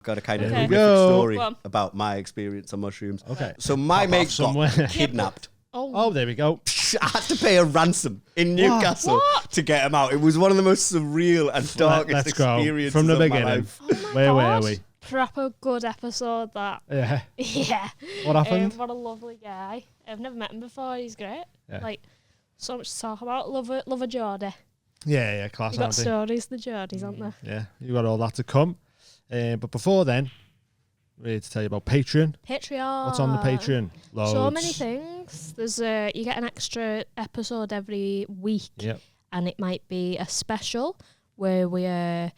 Got a kind of Okay. horrific story Go on. about my experience on mushrooms. Okay. So my Pop mate off somewhere. got kidnapped. Oh, there we go. I had to pay a ransom in Newcastle to get him out. It was one of the most surreal and darkest Let's go experiences from the of my beginning. life. Oh my Where God. were we? Proper good episode, that. Yeah. Yeah. What happened? What a lovely guy. I've never met him before. He's great. Yeah. Like, so much to talk about. Love a Geordie. Yeah, class, You got auntie. stories, the Geordies, aren't there? Yeah, you got all that to come. But before then, we're here to tell you about Patreon. Patreon. What's on the Patreon? Loads. So many things. There's you get an extra episode every week, Yep. and it might be a special where we're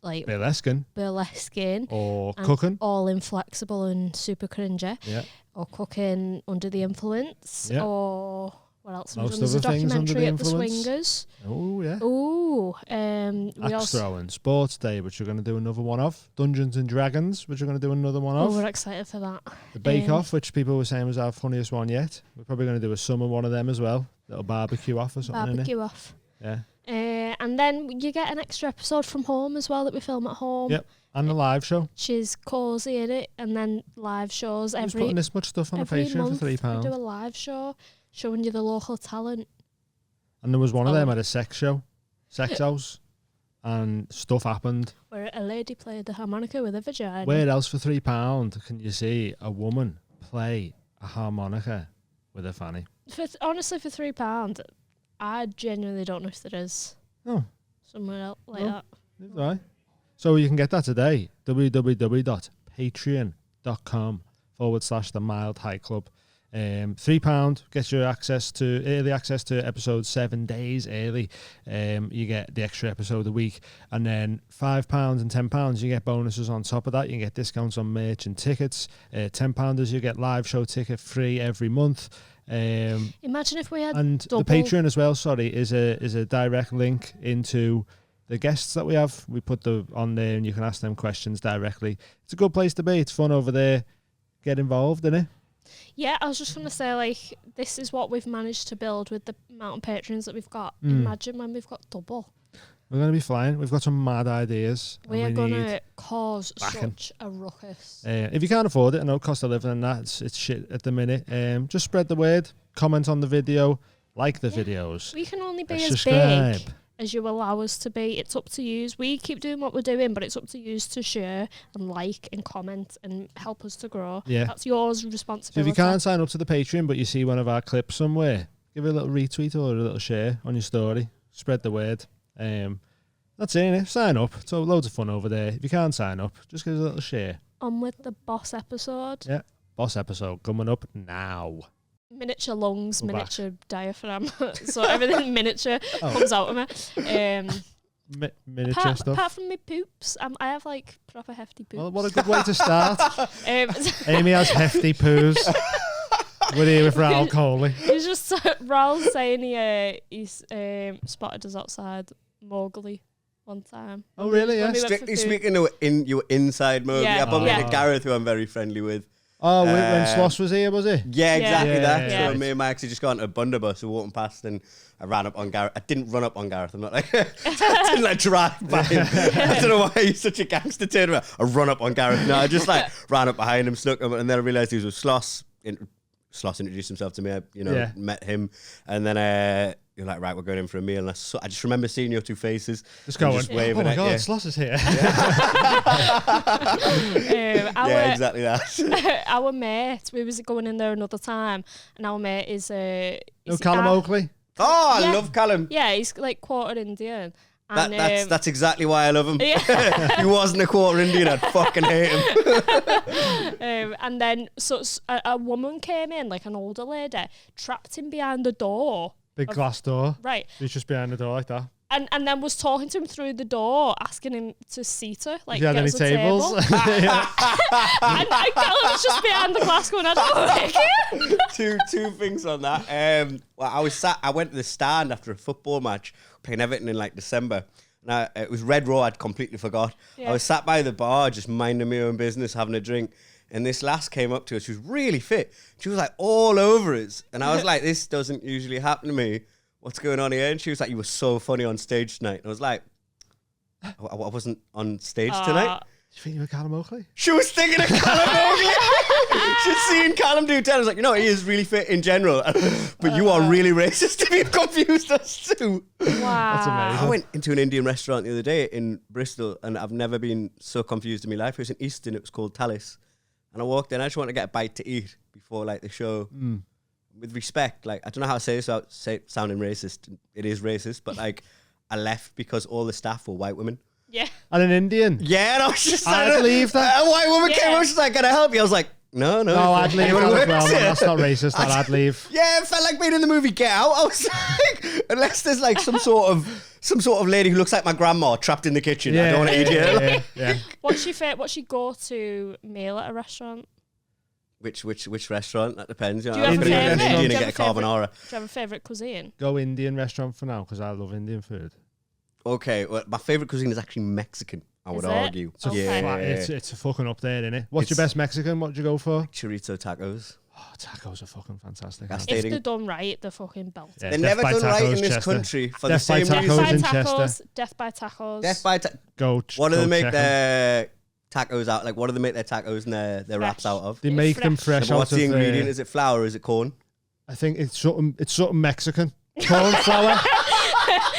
like burlesquing or and cooking. all inflexible and super cringy, Yeah. or cooking under the influence, Yeah. or what else? Most There's a other things under documentary the at the influence. Swingers. Oh, yeah. Ooh, we Axe also. throwing, sports day, which we're going to do another one of. Dungeons and Dragons, which we're going to do another one Oh, of. we're excited for that. The Bake Off, which people were saying was our funniest one yet. We're probably going to do a summer one of them as well. Little barbecue off or something. Barbecue off. Yeah. And then you get an extra episode from home as well that we film at home. Yep. And the live show. She's cosy in it, and then live shows Who's every putting this much stuff on the every Patreon month. for £3? We do a live show showing you the local talent. And there was one of them at a sex show, sex house, and stuff happened. Where a lady played the harmonica with a vagina. Where else for £3 can you see a woman play a harmonica with a fanny? Honestly, for £3, I genuinely don't know if there is Oh, somewhere else like No. that. it's all right. So you can get that today. www.patreon.com/the Mild High Club. £3 gets you early access to episodes 7 days early. You get the extra episode a week, and then £5 and £10 you get bonuses on top of that. You can get discounts on merch and tickets. £10 you get live show ticket free every month. Imagine if we had And double. the Patreon as well, is a direct link into the guests that we have. We put on there, and you can ask them questions directly. It's a good place to be. It's fun over there. Get involved in it. Yeah, I was just going to say, like, this is what we've managed to build with the amount of patrons that we've got. Imagine when we've got double. We're going to be flying. We've got some mad ideas. We are and going need to cause backing. such a ruckus. If you can't afford it, I know cost of living and that, it's shit at the minute. Just spread the word. Comment on the video. Like the videos. We can only be and as subscribe. big as you allow us to be. It's up to you. We keep doing what we're doing, but it's up to you to share and like and comment and help us to grow. Yeah. That's yours So responsibility. if you can't sign up to the Patreon, but you see one of our clips somewhere, give it a little retweet or a little share on your story. Spread the word. That's it, innit? Sign up. It's loads of fun over there. If you can't sign up, just give us a little share. On with the boss episode. Yeah. Boss episode coming up now. Miniature lungs, We're miniature diaphragm. So everything miniature comes out of me. Miniature stuff. Apart from my poops, I have like proper hefty poops. Well, what a good way to start. Um, Amy has hefty poos. We're here with Raul Kohli. He's just Raul saying he's spotted us outside Mowgli one time. Oh, really? Yeah. When we went for Strictly food. speaking, you were inside mode. Yeah. I bumped Yeah. into Gareth, who I'm very friendly with. Oh, when Sloss was here, was he? Yeah, exactly Yeah, that. yeah, So yeah. me and Max had just gone to a Bundabus, we were walking past, and I ran up on Gareth. I didn't run up on Gareth. I'm not like, I didn't like drive by him. I don't know why he's such a gangster turn around. I run up on Gareth. No, I just like ran up behind him, snuck him, and then I realised he was with Sloss. Sloss introduced himself to me. I, met him, and then you're like, right, we're going in for a meal. And I just remember seeing your two faces, Just going, just waving oh my at God, you. Sloss is here. Yeah, exactly that. Our mate, we was going in there another time, and our mate is Callum Oakley. Oh, I Yeah. love Callum. Yeah, he's like quarter Indian. And, That's exactly why I love him. Yeah. He wasn't a quarter Indian, I'd fucking hate him. And then a woman came in, like an older lady, trapped him behind the door. Big glass door. Right. He's just behind the door like that. And then was talking to him through the door, asking him to seat her. Like, If you had get any us a table. tables? and Callum was just behind the glass going, I don't like it. two things on that. I went to the stand after a football match, playing Everton in like December. And it was Red Raw, I'd completely forgot. Yeah. I was sat by the bar, just minding my own business, having a drink. And this lass came up to us. She was really fit. She was like all over us. And I was like, this doesn't usually happen to me. What's going on here? And she was like, you were so funny on stage tonight. And I was like, I wasn't on stage tonight. You think you were Callum Oakley? She was thinking of Callum Oakley. She'd seen Callum do 10. I was like, he is really fit in general. But you are really racist if you've confused us too. Wow. That's amazing. I went into an Indian restaurant the other day in Bristol and I've never been so confused in my life. It was in Easton. It was called Tallis. And I walked in. I just wanted to get a bite to eat before like the show. With respect, like, I don't know how to say this without sounding racist. It is racist. But like, I left because all the staff were white women. Yeah. And an Indian? Yeah, and I was just I believe that. A white woman came up, she's like, can I help you? I was like, no. No, I'd leave that as well. That's not racist. I'd leave. Yeah, it felt like being in the movie Get Out. I was like, unless there's like some sort of lady who looks like my grandma trapped in the kitchen. I don't want to eat her. Yeah. What's your go-to meal at a restaurant? Which restaurant? That depends. You know, Do you have I'm a gonna go to favourite? an Indian Do and you get a have a carbonara. Do you have a favourite cuisine? Go Indian restaurant for now because I love Indian food. Okay, well, my favourite cuisine is actually Mexican, I would Is it? argue. Okay. Yeah. It's a fucking up there, isn't it? What's your best Mexican? What'd you go for? Chorizo tacos. Oh, tacos are fucking fantastic. That's If Stating- they're done right, they're fucking belted. Yeah, They're Death never by done right Tacos, in this Chester. country for Death the by same Tacos reason. By in tacos, Chester. Death by tacos. Death by Go. What do go they make check 'em. their tacos out? Like, what do they make their tacos and their wraps out of? They It's make them fresh. fresh Yeah, but out what's of the ingredient? Is it flour or is it corn? I think it's something Mexican. Corn flour.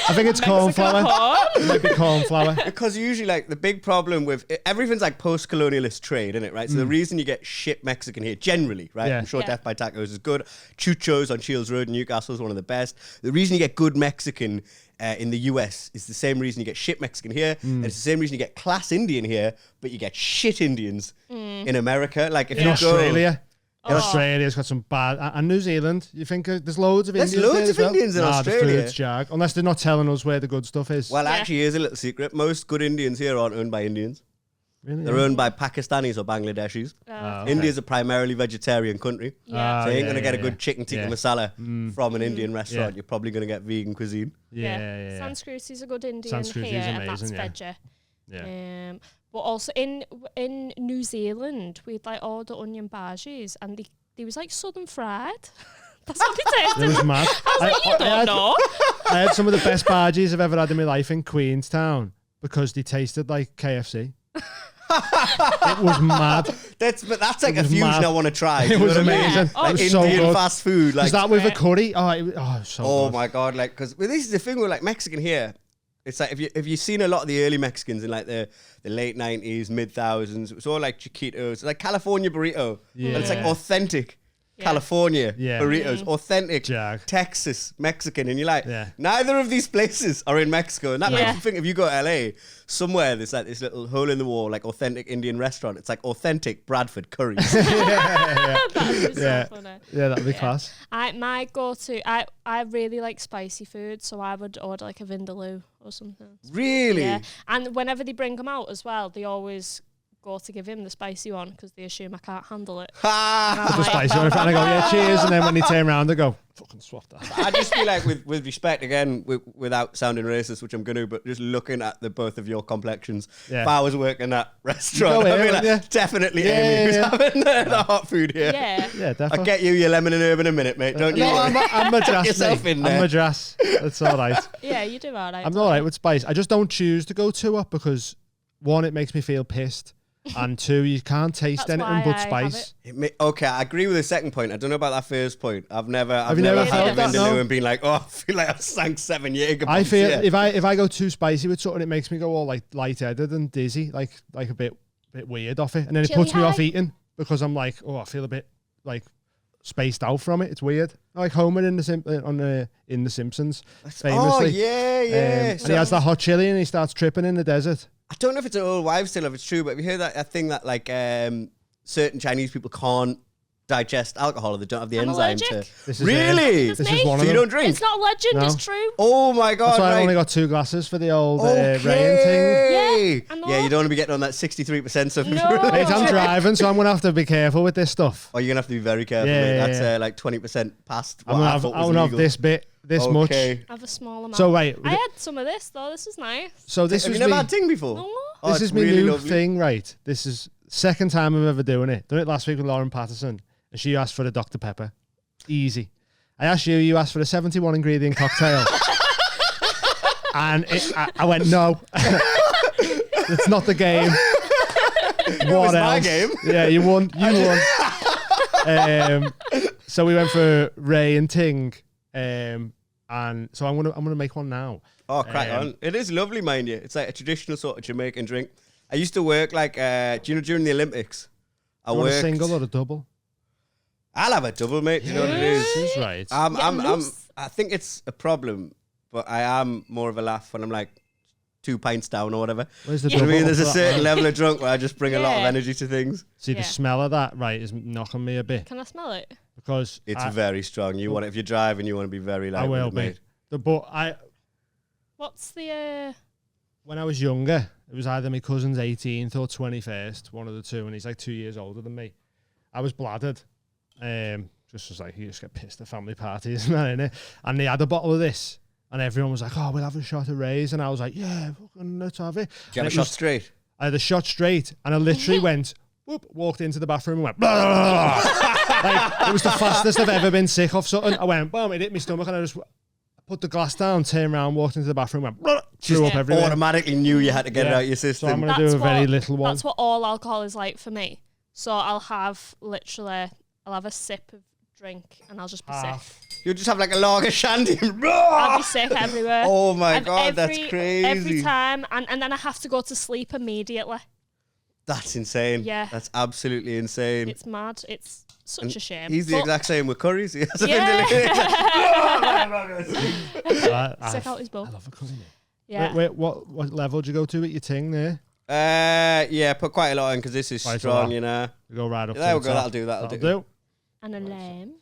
I think it's corn Mexican flour. corn. It might be corn flour. Because usually, like, the big problem with everything's like post-colonialist trade, isn't it? Right. So the reason you get shit Mexican here, generally, right? Yeah. I'm sure Yeah. Death by Tacos is good. Chucho's on Shields Road in Newcastle is one of the best. The reason you get good Mexican in the US is the same reason you get shit Mexican here, and it's the same reason you get class Indian here, but you get shit Indians in America. Like if In you Australia. Oh. Australia's got some bad... And New Zealand. You think there's loads of There's Indians loads there of as well? Indians in Nah, Australia. the food's jag. Unless they're not telling us where the good stuff is. Well, Yeah. actually, here's a little secret. Most good Indians here aren't owned by Indians. Really? They're owned by Pakistanis or Bangladeshis. Okay. India's a primarily vegetarian country. Yeah. So you ain't yeah, going to get a yeah, good chicken tikka yeah. masala from an Indian restaurant. Yeah. You're probably going to get vegan cuisine. Yeah. Sanskriti's a good Indian Sanskriti's here, and that's amazing, yeah. veggie. Yeah. But also in New Zealand, we'd like order onion bhajis, and they was like southern fried. That's what they It tasted. was mad. I was like, you don't know. I had some of the best bhajis I've ever had in my life in Queenstown because they tasted like KFC. It was mad. That's like It a was fusion mad. I want to try. It Do you know was what I mean? amazing. Yeah. Like It was so Indian good. fast food. Like, Was that with a Right. curry? Oh, it was so oh good. my God. Like, because this is the thing with like Mexican here. It's like if you've seen a lot of the early Mexicans in like the late 90s, mid thousands, it was all like Chiquitos. It's like California burrito. Yeah. But it's like authentic Yeah. California Yeah. burritos, authentic Jag. Texas Mexican. And you're like, Yeah. neither of these places are in Mexico. And that Yeah. makes me think if you go to LA, somewhere there's like this little hole in the wall, like authentic Indian restaurant. It's like authentic Bradford curries. That'd be so Yeah. funny. Yeah, that'd be class. My go-to, I really like spicy food, so I would order like a vindaloo or something. Really? Yeah, and whenever they bring them out as well, they always go to give him the spicy one because they assume I can't handle it. Ha! And I'm The like, spicy one. And I go, yeah, cheers. And then when they turn around, they go, fucking swap that. I just feel like, with respect, again, without sounding racist, which I'm going to, but just looking at the both of your complexions, Yeah. if I was working that restaurant, Go I'd here, be like, yeah. definitely Yeah, Amy, who's yeah. having the hot food here. Yeah. Yeah, I'll definitely. get you your lemon and herb in a minute, mate. Don't you No, worry. I'm Madras, yourself mate. in I'm there. Madras. That's all right. Yeah, you do all right. I'm all right with spice. I just don't choose to go too up because, one, it makes me feel pissed. And two, you can't taste That's anything why but I have spice. Okay, I agree with the second point. I don't know about that first point. I've never you never had felt a that, vindaloo no? and been like, oh, I feel like I've sank 7 Jaeger I bombs feel here. if I go too spicy with something, it makes me go all like lightheaded and dizzy, like a bit weird off it, and then it Chili puts me off high? eating because I'm like, oh, I feel a bit like spaced out from it. It's weird. Like Homer in the Simpsons, famously. Oh, yeah. And he has that hot chili and he starts tripping in the desert. I don't know if it's an old wives' tale, if it's true, but have you heard that thing that like certain Chinese people can't digest alcohol or they don't have the I'm enzyme allergic. to... This is Really? That's This me. is one So of you them. don't drink? It's not a legend, No. it's true. Oh my God, That's why right. I only got 2 glasses for the old Okay. rain thing. Yeah, I know. Yeah, you don't want to be getting on that 63% stuff. if No. you're Mate, I'm allergic. driving, so I'm gonna have to be careful with this stuff. Oh, you're going to have to be very careful, Yeah, mate. yeah, That's yeah. like 20% past what I'm gonna I have, thought I was wanna have legal. this bit, this much. Okay. I have a small amount. So right, I had some of this though. This is nice. so this Have was you never me. had ting before? No. Oh, This it's is my really new lovely. thing, right? This is second time I'm ever doing it. Done it last week with Lauren Patterson, and she asked for a Dr. Pepper. Easy. I asked you, you asked for a 71 ingredient cocktail. And I went, no. It's not the game. What was my else? game. Yeah, you won. So we went for Ray and Ting, and so I'm gonna make one now. Oh, crack on. It is lovely, mind you. It's like a traditional sort of Jamaican drink. I used to work like, do you know, during the Olympics? I Want a worked. single or a double? I'll have a double, mate. Do you know what it is? This is right. I think it's a problem, but I am more of a laugh when I'm like 2 pints down or whatever. Where's the You know double? what I mean? There's a What's that, certain man? level of drunk where I just bring a lot of Yeah. energy to things. See, the Yeah. smell of that, right, is knocking me a bit Can I smell it? because It's very strong. You want it, if you're driving, you want to be very light. I will with it, be. mate. But What's the... when I was younger, it was either my cousin's 18th or 21st, one of the two, and he's like 2 years older than me. I was bladdered. Just was like, you just get pissed at family parties and that, innit? And they had a bottle of this, and everyone was like, oh, we'll have a shot of Ray's. And I was like, yeah, fucking let's have it. Do you have a shot straight? I had a shot straight, and I literally went, whoop, walked into the bathroom and went, blah, blah, blah, blah. Like, it was the fastest I've ever been sick of something. I went, boom, it hit my stomach, and I just put the glass down, turned around, walked into the bathroom, went, blah, threw up everywhere. Automatically knew you had to get it Yeah. out of your So system. I'm going to do a very little one. That's what all alcohol is like for me. So I'll have a sip of drink and I'll just be Half. sick. You'll just have like a lager shandy. I'll be sick everywhere. Oh my And God, that's crazy. Every time. And then I have to go to sleep immediately. That's insane. Yeah. That's absolutely insane. It's mad. It's such a shame. He's the But exact same with curries. He has Yeah. I sick out his I bull. love a cousin. Yeah. Wait, what level did you go to at your ting there? Yeah, put quite a lot in because this is Quite a strong, lot. you know. You go right up There to we the go. top. That'll do. And a lamb.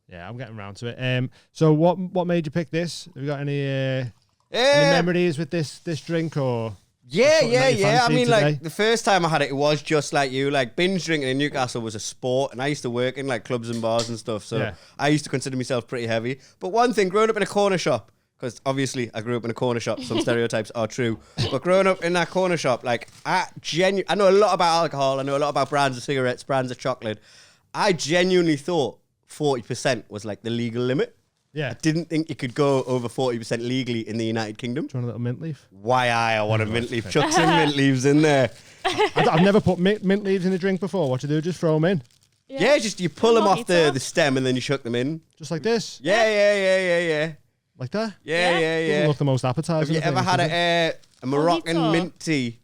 Yeah, I'm getting around to it. So what made you pick this? Have you got any memories with this drink or? Yeah. something that you I fancied mean, today? like the first time I had it, it was just like you. Like binge drinking in Newcastle was a sport, and I used to work in like clubs and bars and stuff. So Yeah. I used to consider myself pretty heavy. But one thing, growing up in a corner shop, because obviously I grew up in a corner shop. Some stereotypes are true, but growing up in that corner shop, like I know a lot about alcohol. I know a lot about brands of cigarettes, brands of chocolate. I genuinely thought 40% was like the legal limit. Yeah. I didn't think you could go over 40% legally in the United Kingdom. Do you want a little mint leaf? Why I want a mint leaf. Chuck some mint leaves in there. I've never put mint leaves in a drink before. What you do? Just throw them in, Yeah, just you pull them off Mojito. the stem and then you chuck them in. just like this, Yeah. like that. Yeah. Doesn't look the most Have appetizing. you ever thing, had does it? a Moroccan Mojito. mint tea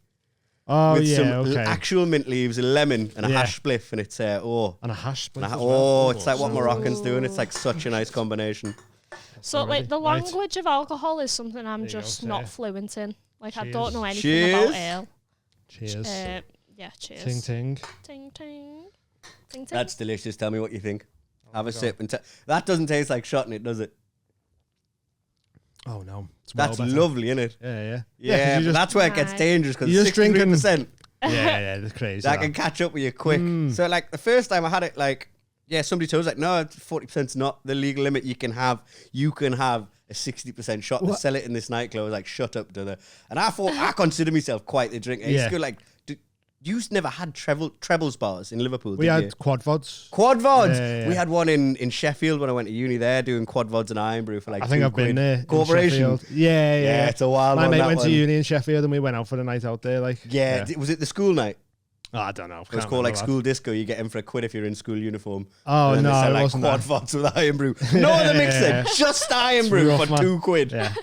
Oh with yeah, some okay. actual mint leaves, a lemon, and a Yeah. hash spliff, and it's And a hash split. as well. oh, it's like what so- Moroccans do, and it's like such a nice combination. So, Already. like, the Right. language of alcohol is something I'm There you just go, not Sarah. fluent in. Like, I Cheers. don't know anything Cheers. about ale. Cheers. Yeah, cheers. Ting ting. Ting, ting. Ting, ting. That's delicious. Tell me what you think. Have a sip and that doesn't taste like shotting it, does it? Oh no, it's That's well better. lovely, isn't it? Yeah. Yeah, 'cause but you that's where it gets Nice. dangerous because You're just drinking- 63%. yeah, that's crazy. That can catch up with you quick. So like the first time I had it, like somebody told us like, no, 40%'s not the legal limit. You can have a 60% shot and sell it in this nightclub. I was like, shut up, brother. And I thought I consider myself quite the drinker. I used to Yeah. go like, you've never had trebles bars in Liverpool, we did had you? quad vods. Quad vods. Yeah. We had one in Sheffield when I went to uni there, doing quad vods and iron brew for like I think I've been there. in Corporation. Sheffield. Yeah. Yeah, it's a wild My one, mate that went to one. uni in Sheffield and we went out for the night out there. Like, Yeah, was it the school night? Oh, I don't know. It was called like school disco. You get in for a quid if you're in school uniform. Oh, And then no, they sell, it like wasn't quad that. vods with iron brew. No other mixing, Yeah. just iron It's brew rough, for man. £2. Yeah.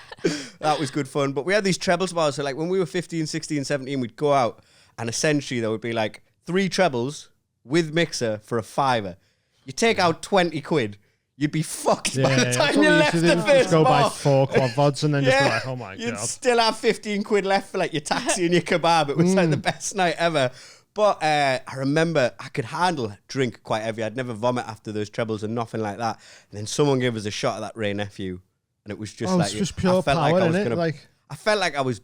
That was good fun. But we had these trebles bars. So like when we were 15, 16, 17, we'd go out and essentially there would be like 3 trebles with mixer for a £5. You take out 20 quid, you'd be fucked by the that's time what you we used left to the do. first Just go buy bar. 4 quad vods and then just be like, oh my You'd God. still have 15 quid left for like your taxi and your kebab. It was like the best night ever. But I remember I could handle drink quite heavy. I'd never vomit after those trebles and nothing like that. And then someone gave us a shot of that Ray Nephew, and it was just Oh, like it's just I pure felt power, like I was innit? gonna. Like- I felt like I was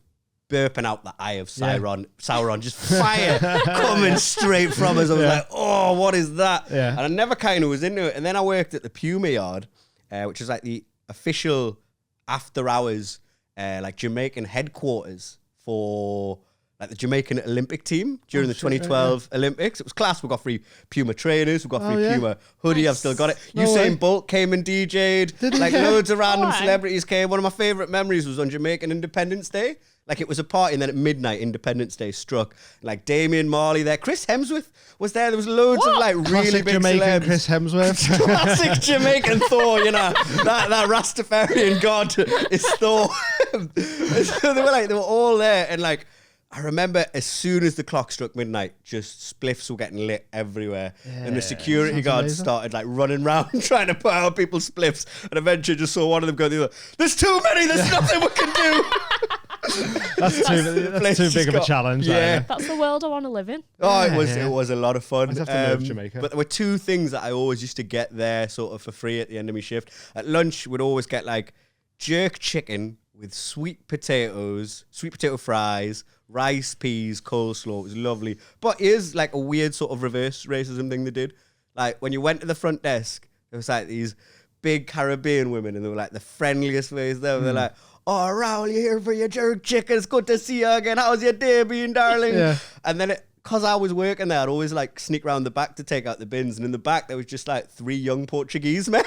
burping out the eye of Sauron, just fire coming straight from us. I was like, oh, what is that? Yeah. And I never kind of was into it. And then I worked at the Puma Yard, which is like the official after hours, like Jamaican headquarters for like the Jamaican Olympic team during the shit, 2012 Olympics. It was class. We got free Puma trainers. We got free yeah? Puma hoodie. I've still got it. No way. Usain Bolt came and DJ'd. Did he? Like loads of random Why? celebrities came. One of my favourite memories was on Jamaican Independence Day. Like it was a party, and then at midnight, Independence Day struck. Like Damien Marley there, Chris Hemsworth was there. There was loads of like really Classic big Jamaican celebs. Chris Hemsworth. Classic Jamaican Thor, you know, that Rastafarian god is Thor. So they were all there, and like I remember as soon as the clock struck midnight, just spliffs were getting lit everywhere, and the security sounds guards amazing. started like running around trying to put out people's spliffs, and eventually just saw one of them go the other. There's too many. There's nothing we can do. That's too big of a challenge. Yeah. That, That's the world I want to live in. Oh, Yeah. it was a lot of fun. I'd have to move to Jamaica. But there were two things that I always used to get there sort of for free at the end of my shift. At lunch, we'd always get like jerk chicken with sweet potatoes, sweet potato fries, rice, peas, coleslaw. It was lovely. But here's like a weird sort of reverse racism thing they did. Like when you went to the front desk, there was like these big Caribbean women, and they were like the friendliest ways there. They're like, "Oh, Raul, you're here for your jerk chicken. It's good to see you again. How's your day been, darling?" Yeah. And then because I was working there, I'd always like sneak around the back to take out the bins. And in the back, there was just like 3 young Portuguese men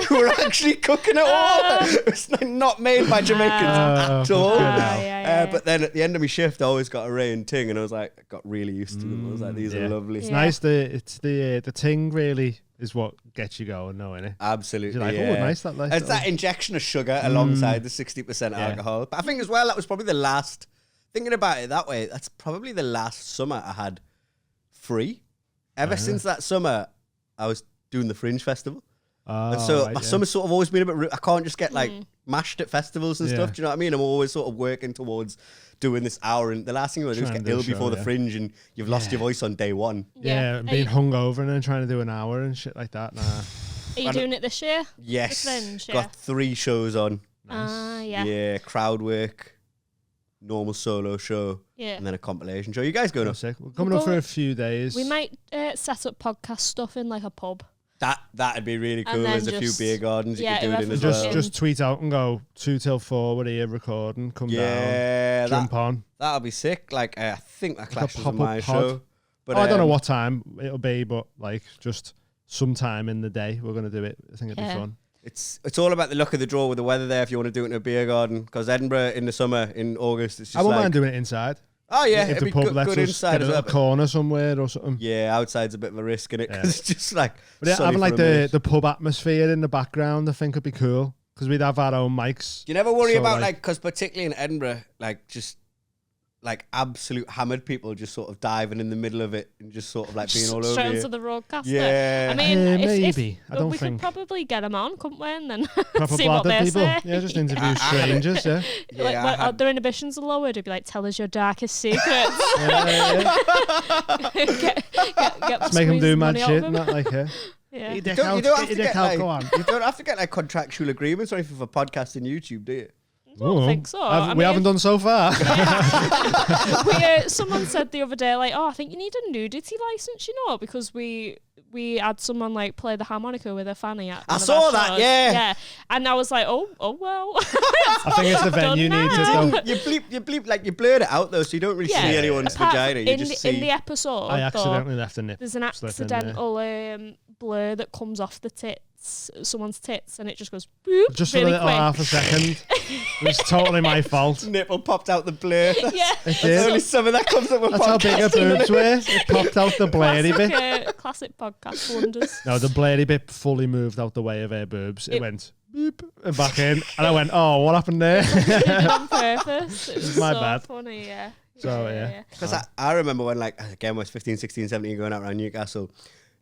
who were actually cooking it all. It was like not made by Jamaicans at all. Yeah. But then at the end of my shift, I always got a rain ting, and I was like, I got really used to them. I was like, these are lovely. It's Yeah. nice. The ting really is what gets you going, no, innit? Absolutely. You're like, yeah. oh, nice that. Like, It's that injection of sugar alongside the 60% alcohol. But I think as well, that was probably the last, thinking about it that way, that's probably the last summer I had free. Ever since that summer, I was doing the Fringe Festival. And so my summer's sort of always been a bit, I can't just get like mashed at festivals and stuff. Do you know what I mean? I'm always sort of working towards doing this hour. And the last thing you want to do is Trying get to do ill a show, before the Fringe, and you've lost your voice on day one. Yeah, and being hungover and then trying to do an hour and shit like that. Nah. Are you doing it this year? Yes. The Fringe, yeah. Got 3 shows on. Yeah. Yeah, crowd work, normal solo show, Yeah. and then a compilation show. You guys going I'm up? sick. We're coming up for a few days. We might set up podcast stuff in like a pub. That'd be really And cool. then There's a few just- beer gardens you yeah, could do it in whoever as just well. just tweet out and go 2 till 4. We're here recording. Come Yeah, down. Jump on. that'll be sick. Like I think that clashes with pop-up my pod. show. But I don't know what time it'll be, but like just sometime in the day we're gonna do it. I think it'd be fun. It's all about the luck of the draw with the weather there. If you want to do it in a beer garden, because Edinburgh in the summer in August, it's just I won't like, mind doing it inside. oh yeah, If it'd the be pub good, lets good us inside get as a well. little corner somewhere or something. Yeah, outside's a bit of a risk in it because it's just like. But yeah, sunny having for like a minute. the pub atmosphere in the background, I think would be cool because we'd have our own mics. Do you never worry So, about like- because particularly in Edinburgh, like just like absolute hammered people just sort of diving in the middle of it and just sort of like being all Straight over into you. the roadcaster. Yeah. I mean, maybe. I don't we think. could probably get them on, couldn't we? And then Proper see what bladder they people. say. Yeah, just interview strangers. Yeah. Yeah, Like, I when had- their inhibitions are lowered, it'd be like, tell us your darkest secrets. Just make them do mad shit and that, like, yeah. Yeah. You dick don't- out, you don't get have your to dick get, out, like- go on. You don't have to get like contractual agreements or anything for podcasting YouTube, do you? I don't think so. We haven't done so far. Someone said the other day, like, oh, I think you need a nudity license, you know, because we had someone like play the harmonica with a fanny at I one of saw our that, shows. yeah. And I was like, oh well. I think it's the venue Done needs it now. though. You bleep, like you blurred it out though, so you don't really Yeah. see anyone's Apart vagina. You in just in see. the episode, I though, accidentally left a nip. there's an slip in there. accidental blur that comes off the tits, someone's tits, and it just goes boop Just really for a little quick. half a second. It was totally my fault. Nipple popped out the blur. Yeah. That's only some of that comes up with That's how big her podcasting. boobs were. It popped out the blady bit. Classic podcast wonders. No, the blady bit fully moved out the way of her boobs. It It- went beep and back in. And I went, oh, what happened there? Did it on purpose. It was my so bad. funny, yeah. So, yeah. Because I remember when, like, again, I was 15, 16, 17 going out around Newcastle.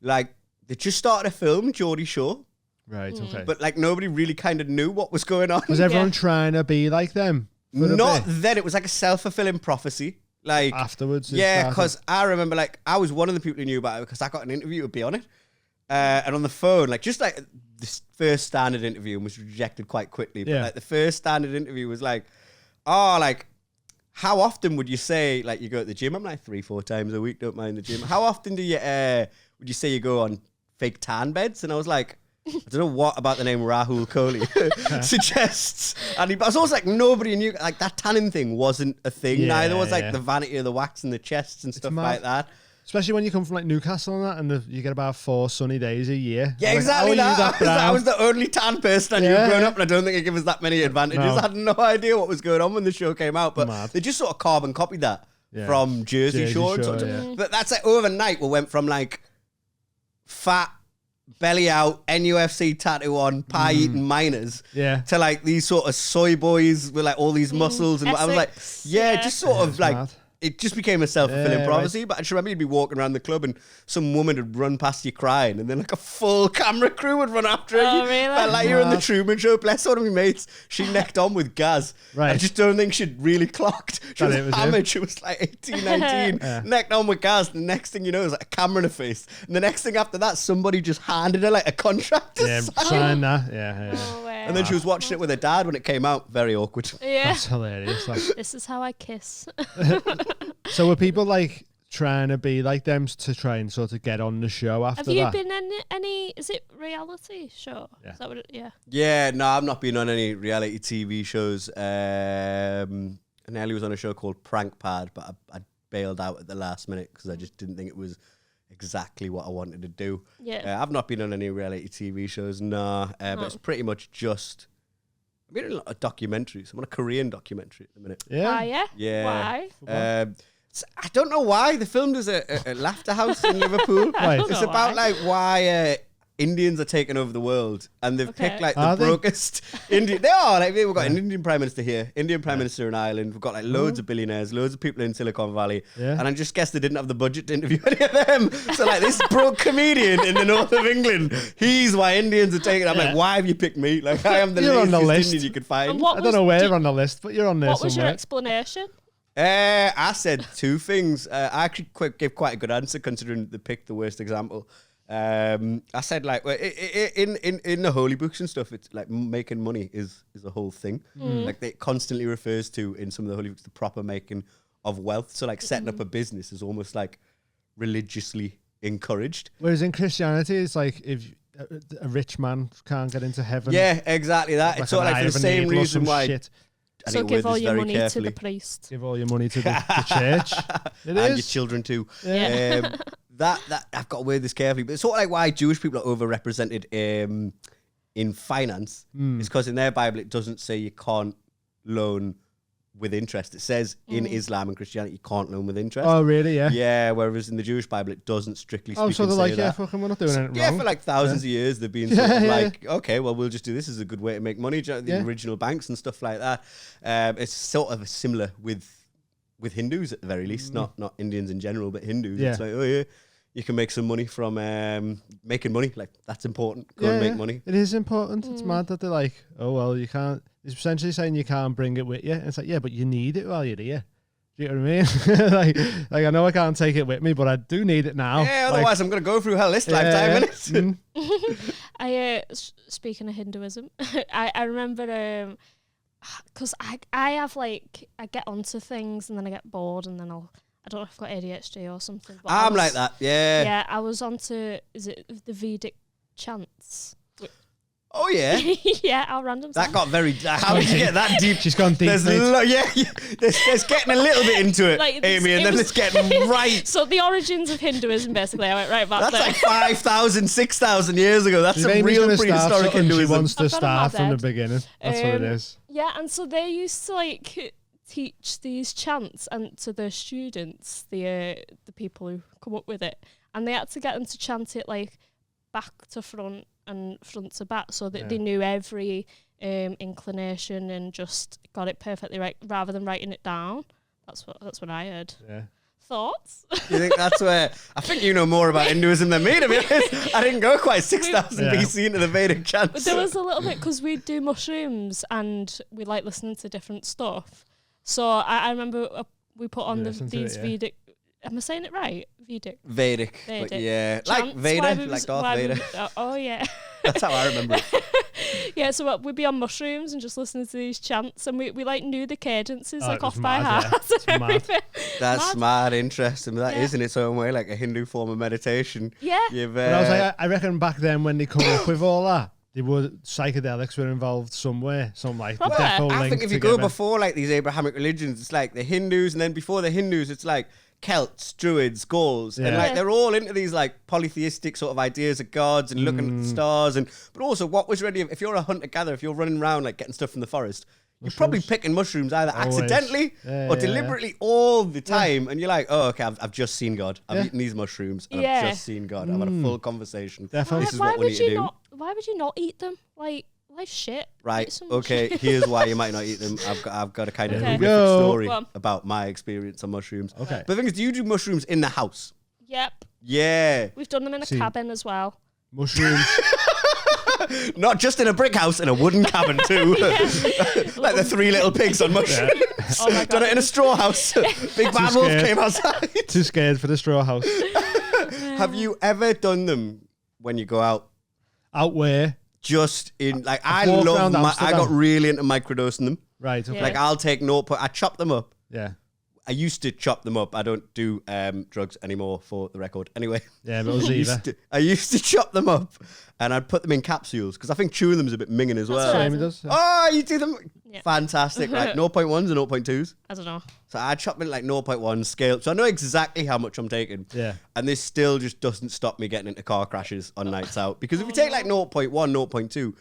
Like, they just started a film, Geordie Shore, Right, okay. but, like, nobody really kind of knew what was going on. Was everyone Yeah. trying to be like them? for a Not bit? then. It was like a self-fulfilling prophecy. Like, Afterwards? it yeah, started? because I remember, like, I was one of the people who knew about it because I got an interview to be on it. And on the phone, like, just like this first standard interview and was rejected quite quickly. But, Yeah. like, the first standard interview was like, oh, like, how often would you say, like, you go to the gym? I'm like 3-4 times a week, don't mind the gym. How often do you, would you say you go on fake tan beds? And I was like, I don't know what about the name Raul Kohli suggests. And I was always like, nobody knew, like, that tanning thing wasn't a thing. Yeah, Neither was, like, yeah. the vanity of the wax and the chests and stuff mad. like that. Especially when you come from like Newcastle and that, and you get about 4 sunny days a year. Yeah, Like, exactly how are you that. I was the only tan person I knew growing up, and I don't think it gave us that many advantages. No. I had no idea what was going on when the show came out, but Mad. they just sort of carbon copied that from Jersey Shore. yeah. But that's like overnight, we went from like fat, belly out, NUFC tattoo on, pie eating miners to like these sort of soy boys with like all these muscles. And I was like, just sort of like, mad. it just became a self-fulfilling prophecy. But I just remember you'd be walking around the club and some woman would run past you crying, and then like a full camera crew would run after her. Oh, really? Felt like you're in the Truman Show. Bless one of my mates. She necked on with Gaz. Right. I just don't think she'd really clocked. She That it was was hammered. him. She was like 18, 19. Necked on with Gaz. The next thing you know is like a camera in her face. And the next thing after that, somebody just handed her like a contract to Yeah, sign. sign that. Yeah. No way. And then she was watching it with her dad when it came out. Very awkward. Yeah. That's hilarious. Like. This is how I kiss. So were people like trying to be like them to try and sort of get on the show after Have you that? been in any? Is it reality show? Yeah. Is that what yeah. Yeah, no, I've not been on any reality TV shows. And Ellie was on a show called Prank Pad, but I bailed out at the last minute because I just didn't think it was exactly what I wanted to do. Yeah. I've not been on any reality TV shows, but it's pretty much just... I've been in a lot of documentaries. I'm on a Korean documentary at the minute. Yeah. Yeah. Yeah. Why? I don't know why. They filmed us at a laughter house in Liverpool. Right. It's about like why Indians are taking over the world, and they've picked like the Are they? brokest Indian. They are like we've got an Indian prime minister here, Indian prime minister in Ireland. We've got like loads of billionaires, loads of people in Silicon Valley, and I just guess they didn't have the budget to interview any of them. So like this broke comedian in the north of England, he's why Indians are taking. I'm like, why have you picked me? Like I am the You're on the laziest list. Indian you could find. And what I don't know where on the list, but you're on there What was your somewhere. explanation? I said 2 things. I actually gave quite a good answer considering they picked the worst example. I said like in the holy books and stuff, it's like making money is a whole thing. Like it constantly refers to in some of the holy books the proper making of wealth. So like setting up a business is almost like religiously encouraged. Whereas in Christianity, it's like if a rich man can't get into heaven. Yeah, exactly that. Like It's sort of an like eye for of the a same needle or reason some why. shit. I So need to give word all this your very money carefully. to the priest. Give all your money to the church. It And your is. children too. Yeah. That I've got to word this carefully, but it's sort of like why Jewish people are overrepresented in finance. It's because in their Bible it doesn't say you can't loan with interest. It says in Islam and Christianity you can't loan with interest. Oh, really? Yeah. Yeah, whereas in the Jewish Bible it doesn't strictly speak. Oh, so they're say like, that. yeah, fucking, we're not doing anything Yeah, wrong. for like thousands of years they've been sort of Yeah. like, okay, well we'll just do this as a good way to make money. The original banks and stuff like that. It's sort of similar with Hindus at the very least, not Indians in general, but Hindus. Yeah. It's like, oh yeah, you can make some money from making money. Like that's important. Go and make money. It is important. It's mad that they're like, oh well, you can't. It's essentially saying you can't bring it with you. And it's like, yeah, but you need it while you're here. Do you know what I mean? like I know I can't take it with me, but I do need it now. Yeah, otherwise I'm gonna go through hell this lifetime, innit? I speaking of Hinduism, I remember because I have like I get onto things and then I get bored and then I don't know if I've got ADHD or something. But I'm like that. Yeah. Yeah, I was onto is it the Vedic chants? Oh yeah. Yeah, our random. That got very. How did you get that deep? She's gone deep. There's there's getting a little bit into it, Like, Amy, and then let's get right. So the origins of Hinduism, basically, I went right back That's there. like 5,000, 6,000 years ago. That's some Amy's real gonna start prehistoric something, she Hinduism. wants to I've got 'em start all from the dead. beginning. That's what it is. Yeah, and so they used to like teach these chants and to their students, the people who come up with it, and they had to get them to chant it like back to front and front to back, so that they knew every inclination and just got it perfectly right, rather than writing it down. That's what I heard. Yeah. Thoughts? You think that's where? I think you know more about Hinduism than me, to be honest. I didn't go quite 6,000 Yeah. BC into the Vedic chants. But there was a little bit because we do mushrooms and we like listening to different stuff. So I remember we put on Listen to these it, yeah. Vedic. Am I saying it right? Vedic. Vedic. Like, yeah. Chants, Like Vader, why we like was- Darth why we Vader. was- oh yeah. That's how I remember it. Yeah, so we'd be on mushrooms and just listening to these chants, and we like knew the cadences Oh, like it was off by mad, heart yeah. It's and mad. everything. That's mad interesting. That Yeah. is in its own way like a Hindu form of meditation. Yeah. You've, But I was like, I reckon back then when they come up with all that, they were psychedelics were involved somewhere. Some like the Probably. defo I link think if you together. go before like these Abrahamic religions, it's like the Hindus, and then before the Hindus, it's like Celts, Druids, Gauls, and like they're all into these like polytheistic sort of ideas of gods and looking at the stars, but also what was ready. If you're a hunter-gatherer, if you're running around like getting stuff from the forest, you're probably picking mushrooms either accidentally or deliberately all the time, and you're like, oh, okay, I've just seen God. I've eaten these mushrooms, and I've just seen God. I've had a full conversation. Definitely. This is what we need to do. Why would you not eat them? Like, life's shit. Right. Okay. Here's why you might not eat them. I've got a kind of horrific story about my experience on mushrooms. Okay. But the thing is, do you do mushrooms in the house? Yep. Yeah. We've done them in a cabin as well. Mushrooms. Not just in a brick house, in a wooden cabin too. Like the Three Little Pigs on mushrooms. Oh my God. Done it in a straw house. Big bad wolf came outside. Too scared for the straw house. Have you ever done them when you go out? Out where? Just in, like, I got really into microdosing them. Right. Okay. Yeah. Like, I'll take I chop them up. Yeah. I used to chop them up. I don't do drugs anymore, for the record. Anyway. Yeah, but us either. I used to chop them up and I'd put them in capsules because I think chewing them is a bit minging as well. Same it does. Yeah. Oh, you do them? Yeah. Fantastic. Right, 0.1s and 0.2s. I don't know. So I chop them in like 0.1 scale. So I know exactly how much I'm taking. Yeah. And this still just doesn't stop me getting into car crashes on nights out. Because if you take like 0.1, 0.2,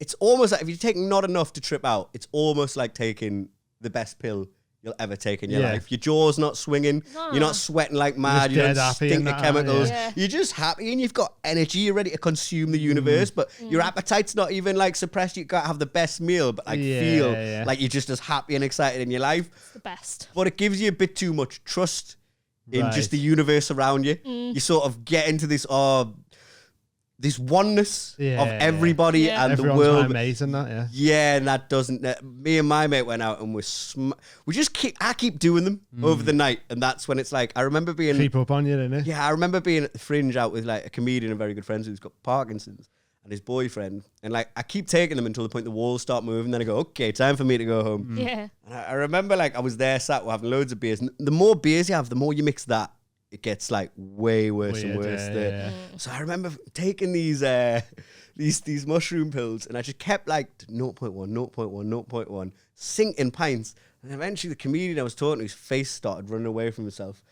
it's almost like if you take not enough to trip out, it's almost like taking the best pill you'll ever take in your life. Your jaw's not swinging. No. You're not sweating like mad. You don't stink the chemicals. Yeah. You're just happy and you've got energy. You're ready to consume the universe, but your appetite's not even like suppressed. You gotta have the best meal, but like feel like you're just as happy and excited in your life. It's the best. But it gives you a bit too much trust in just the universe around you. You sort of get into this oneness of everybody and everyone's the world. My mate and that, And that doesn't. Me and my mate went out and I keep doing them over the night, and that's when it's like I remember being creep up on you, innit? Yeah, I remember being at the Fringe out with like a comedian and very good friends who's got Parkinson's and his boyfriend, and like I keep taking them until the point the walls start moving. Then I go, okay, time for me to go home. Yeah. And I remember like I was there sat having loads of beers. And the more beers you have, the more you mix that. It gets like way worse and worse there. So I remember taking these mushroom pills, and I just kept like 0.1, 0.1, 0.1, sinking pints. And eventually the comedian I was talking to, his face started running away from himself.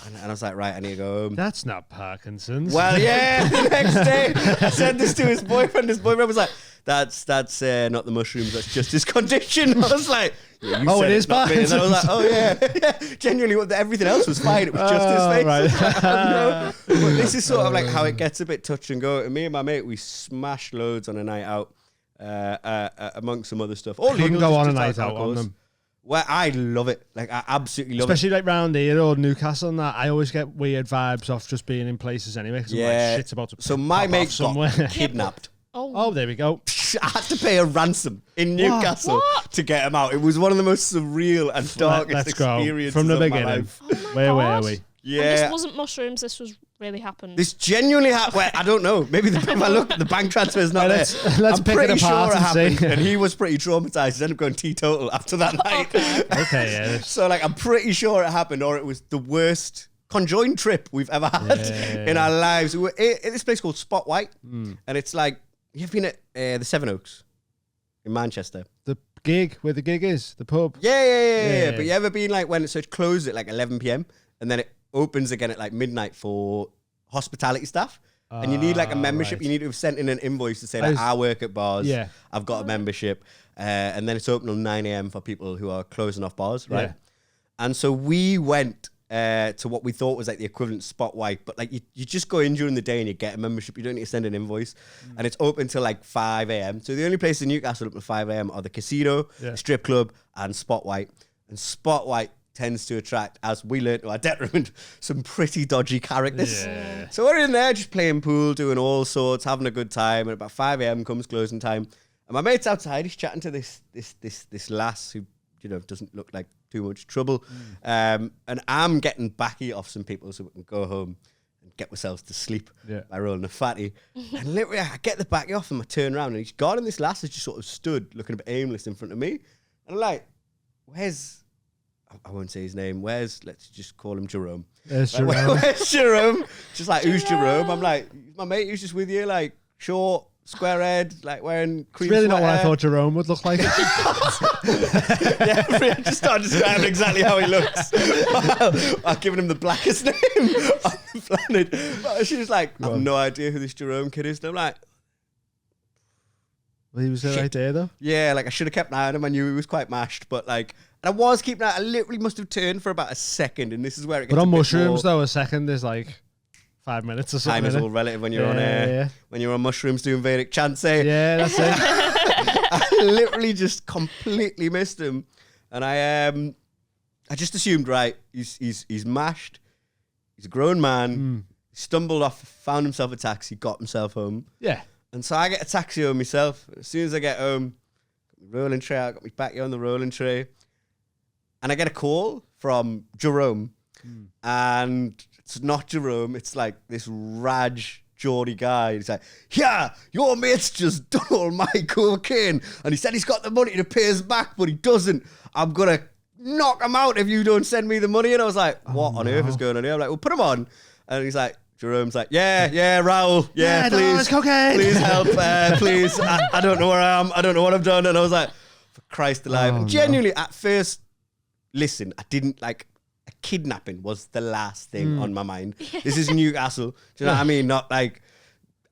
And I was like, right, I need to go home. That's not Parkinson's. Well, yeah, the next day I said this to his boyfriend. His boyfriend was like, that's not the mushrooms, that's just his condition. I was like, yeah, it is Parkinson's. And I was like, oh yeah. Genuinely, everything else was fine. It was just his face. Right. No. But this is sort of like how it gets a bit touch and go. And me and my mate, we smashed loads on a night out, amongst some other stuff. All Couldn't legal, go on a just night out alcohols. on them. Well, I love it. Like, I absolutely love Especially like round here or Newcastle and that. I always get weird vibes off just being in places anyway. Cause I'm like, shit's about to So my pop mate off somewhere. got kidnapped. Oh, there we go. I had to pay a ransom in Newcastle to get him out. It was one of the most surreal and darkest Let's go experiences from the of my beginning. life. Oh my Where God. were we? Yeah. And this wasn't mushrooms. This was really happened. This genuinely happened. Well, I don't know. Maybe if I look, the bank transfer is not Let's there. I'm pick pretty it apart sure it and see. happened. And he was pretty traumatized. He ended up going teetotal after that night. Okay, yeah. So, like, I'm pretty sure it happened, or it was the worst conjoined trip we've ever had in our lives. We were in this place called Spot White, and it's like, you've been at the Seven Oaks in Manchester. The gig, where the gig is, the pub. Yeah. But you ever been like when it closes at like 11 p.m. and then it opens again at like midnight for hospitality staff? And you need like a membership. Right. You need to have sent in an invoice to say like, I work at bars. Yeah. I've got a membership. And then it's open till 9 a.m. for people who are closing off bars, right? Yeah. And so we went to what we thought was like the equivalent Spot White, but like you just go in during the day and you get a membership. You don't need to send an invoice, and it's open till like 5 a.m. So the only places in Newcastle open at 5 a.m. are the casino, the strip club, and Spot White. And Spot White tends to attract, as we learned to our detriment, some pretty dodgy characters. Yeah. So we're in there just playing pool, doing all sorts, having a good time. And about 5 a.m. comes closing time, and my mate's outside. He's chatting to this lass who, you know, doesn't look like too much trouble. And I'm getting backy off some people so we can go home and get ourselves to sleep by rolling a fatty. And literally, I get the backy off and I turn around and he's gone, and this lass has just sort of stood looking a bit aimless in front of me. And I'm like, where's, I won't say his name, let's just call him Jerome. There's like, Jerome. where's Jerome? Just like, who's Jerome? I'm like, my mate who's just with you, like, short, square head, like wearing cream It's really not what I sweater. thought Jerome would look like. Yeah, I just started describing exactly how he looks. I've given him the blackest name on the planet. But she was like, I have no idea who this Jerome kid is. And I'm like, Well, he was right there, though. yeah, like I should have kept an eye on him. I knew he was quite mashed, but like, and I was keeping an eye. I literally must have turned for about a second, and this is where it gets But on a bit mushrooms, more, though, a second is like 5 minutes or something. time is innit? all relative when you're on when you're on mushrooms doing Vedic chants. Yeah, that's it. I literally just completely missed him, and I just assumed, right, he's mashed, he's a grown man, stumbled off, found himself a taxi, got himself home, Yeah. and so I get a taxi home myself. As soon as I get home, got my rolling tray, I got my back on the rolling tray, and I get a call from Jerome, and it's not Jerome, it's like this Raj Geordie guy. He's like, yeah, your mate's just done all my cocaine, and he said he's got the money to pay us back, but he doesn't. I'm gonna knock him out if you don't send me the money. And I was like, what on earth is going on here? I'm like, well, put him on. And he's like, Jerome's like, yeah, Raul, Yeah, no, please, it's cocaine. please help, please. I don't know where I am. I don't know what I've done. And I was like, for Christ alive. Oh, and genuinely, at first, listen, I didn't like. Kidnapping was the last thing on my mind. This is Newcastle. Do you know what I mean? Not like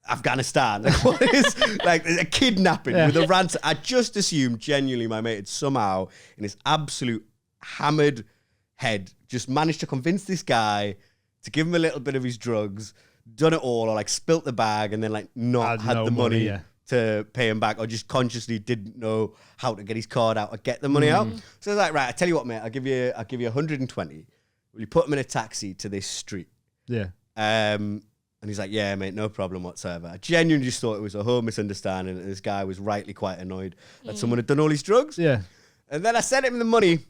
Afghanistan. Like, what is like a kidnapping with a ransom? I just assumed genuinely my mate had somehow, in his absolute hammered head, just managed to convince this guy to give him a little bit of his drugs, done it all, or like spilt the bag and then like not had no the money, money to pay him back, or just consciously didn't know how to get his card out or get the money out. So I was like, right, I tell you what, mate, I'll give you 120. Will you put him in a taxi to this street? Yeah. And he's like, yeah, mate, no problem whatsoever. I genuinely just thought it was a whole misunderstanding, and this guy was rightly quite annoyed that someone had done all his drugs. Yeah. And then I sent him the money, and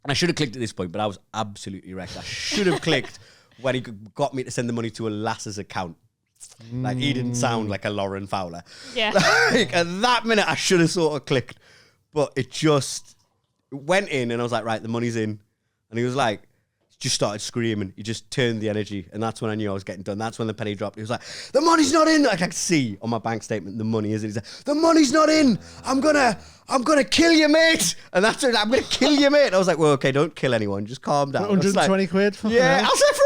I should have clicked at this point, but I was absolutely wrecked. I should have clicked when he got me to send the money to a lass's account. Like, he didn't sound like a Lauren Fowler. Yeah. Like, at that minute, I should have sort of clicked, but it just went in, and I was like, right, the money's in. And he was like, just started screaming. He just turned the energy, and that's when I knew I was getting done. That's when the penny dropped. He was like, the money's not in. Like, I could see on my bank statement the money isn't. He's like, the money's not in. I'm gonna kill you, mate. And that's it. I'm gonna kill you, mate. I was like, well, okay, don't kill anyone. Just calm down. 120 quid? Yeah, I was like, for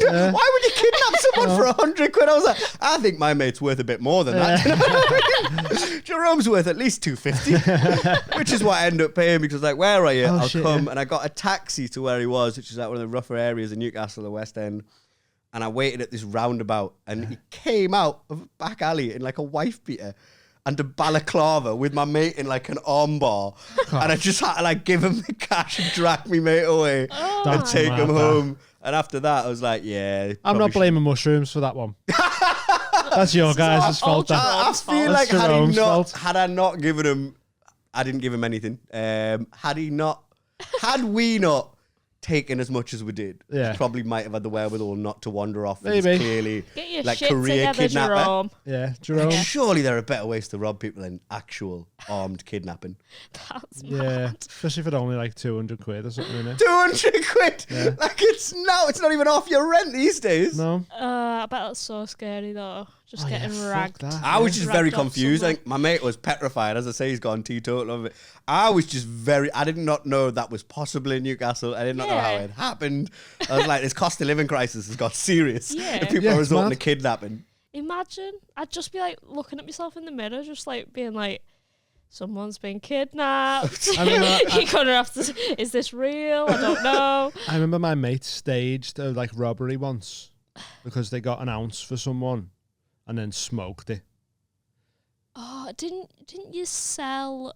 100. Why would you kidnap someone for 100 quid? I was like, I think my mate's worth a bit more than that. You know what I mean? Jerome's worth at least 250, which is what I ended up paying, because like, where are you? I'll come. And I got a taxi to where he was, which is like one of the rougher areas in Newcastle, the West End. And I waited at this roundabout, and he came out of a back alley in like a wife beater and a balaclava with my mate in like an armbar. And I just had to like give him the cash and drag me mate away and take him home. And after that, I was like, yeah. I'm not blaming mushrooms for that one. That's your guys' fault. That. I feel like had I not given him, I didn't give him anything. Had we not taken as much as we did, he probably might have had the wherewithal not to wander off. Maybe. Clearly, Get your like, shit career together, kidnapper. Jerome. Yeah, Jerome. Like, surely there are better ways to rob people than actual armed kidnapping. That's Yeah, mad. especially for only like 200 quid or something, innit? 200 quid. Yeah. Like, it's not even off your rent these days. No. I bet that's so scary though. Just getting fuck ragged. that. I was just Ragged very off confused. I somewhere. think my mate was petrified. As I say, he's gone teetotal of it. I was just I did not know that was possible in Newcastle. I did not know how it happened. I was like, this cost of living crisis has got serious. Yeah. If people Yeah, are it's resorting mad. to kidnapping. Imagine. I'd just be like looking at myself in the mirror, just like being like, someone's been kidnapped. I remember- You're gonna have to. Is this real? I don't know. I remember my mate staged a like robbery once because they got an ounce for someone and then smoked it. Oh, didn't you sell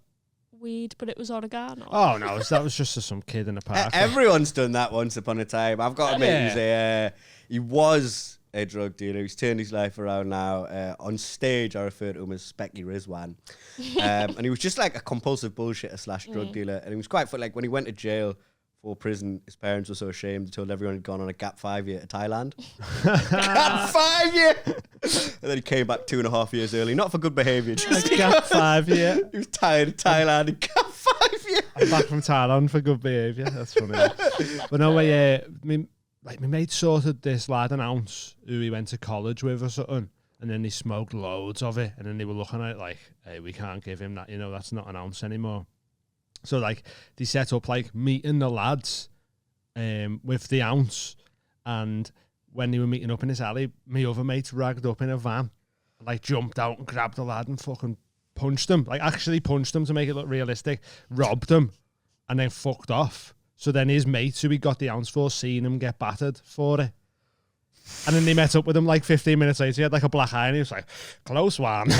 weed, but it was oregano? Oh no, that was just some kid in a park. Everyone's done that once upon a time. I've got a mate who's he was a drug dealer. He's turned his life around now. On stage, I refer to him as Specky Rizwan. And he was just like a compulsive bullshitter / drug dealer. And he was quite funny. Like, when he went to jail for prison, his parents were so ashamed, they told everyone he'd gone on a Gap 5 year to Thailand. Gap 5 year! And then he came back 2.5 years early, not for good behaviour. Just Gap 5 year. he was tired of Thailand and Gap 5 year. I'm back from Thailand for good behaviour. That's funny. But no way, my mate sorted this lad an ounce who he went to college with or something. And then they smoked loads of it, and then they were looking at it like, hey, we can't give him that, that's not an ounce anymore. So like they set up like meeting the lads with the ounce, and when they were meeting up in this alley, my other mates ragged up in a van, and, like jumped out and grabbed the lad and fucking punched him, like actually punched him to make it look realistic, robbed him, and then fucked off. So then his mates who he got the ounce for seen him get battered for it. And then they met up with him like 15 minutes later. He had like a black eye and he was like, close one.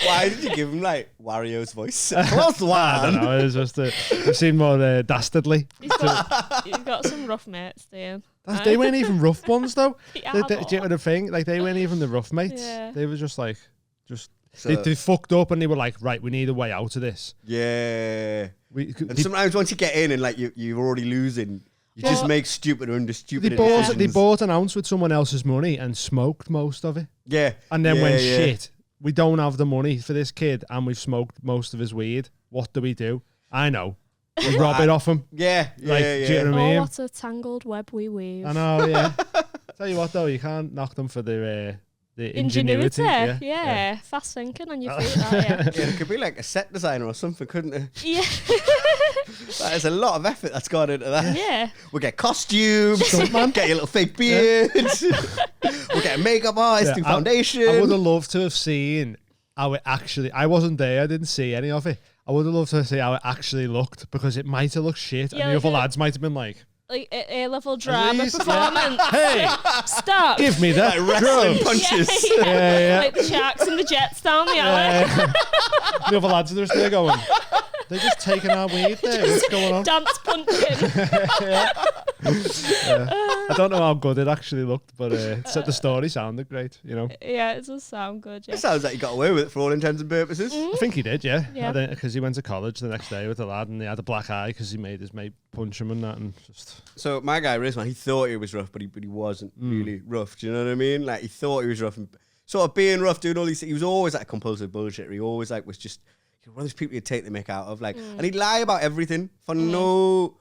Why did you give him like Wario's voice? Close one. I don't know. It was just it seemed more dastardly. He's got some rough mates, Dan. They weren't even rough ones though. Yeah, Do you know the thing? Like they weren't even the rough mates. Yeah. They were just like, So- they fucked up and they were like, right, we need a way out of this. Yeah. And sometimes once you get in and like you're already losing, you just make stupider and stupider decisions. They bought an ounce with someone else's money and smoked most of it. Yeah. And then yeah, shit, we don't have the money for this kid and we've smoked most of his weed. What do we do? I know. We rob it off him. Yeah. Like, do you know what I mean? Oh, what a tangled web we weave. I know, yeah. Tell you what though, you can't knock them for their ingenuity. Yeah. Fast thinking on your feet. That, Yeah, it could be like a set designer or something, couldn't it? yeah. There's a lot of effort that's gone into that. Yeah. We'll get costumes, get your little fake beard. We'll get a makeup artist, do foundation. I would have loved to have seen how it actually... I wasn't there, I didn't see any of it. I would have loved to see how it actually looked, because it might have looked shit, Yeah, and the like other lads might have been like... Like A-level drama least, performance. Hey, Stop. give me that Like wrestling drum. punches. Yeah. Like the Sharks and the Jets down the alley. The other lads are just there going, they're just taking our weed there. What's going on? Dance punching. I don't know how good it actually looked, but the story sounded great, Yeah, it does sound good. Yeah. It sounds like you got away with it for all intents and purposes. I think he did, yeah. Yeah. Because he went to college the next day with the lad, and he had a black eye because he made his mate punch him and that, and just... So my guy Rizwan, he thought he was rough, but he wasn't really rough. Do you know what I mean? Like he thought he was rough and sort of being rough, doing all these things. He was always like compulsive bullshit. He always like was just one of those people you'd take the mick out of, like, and he'd lie about everything for no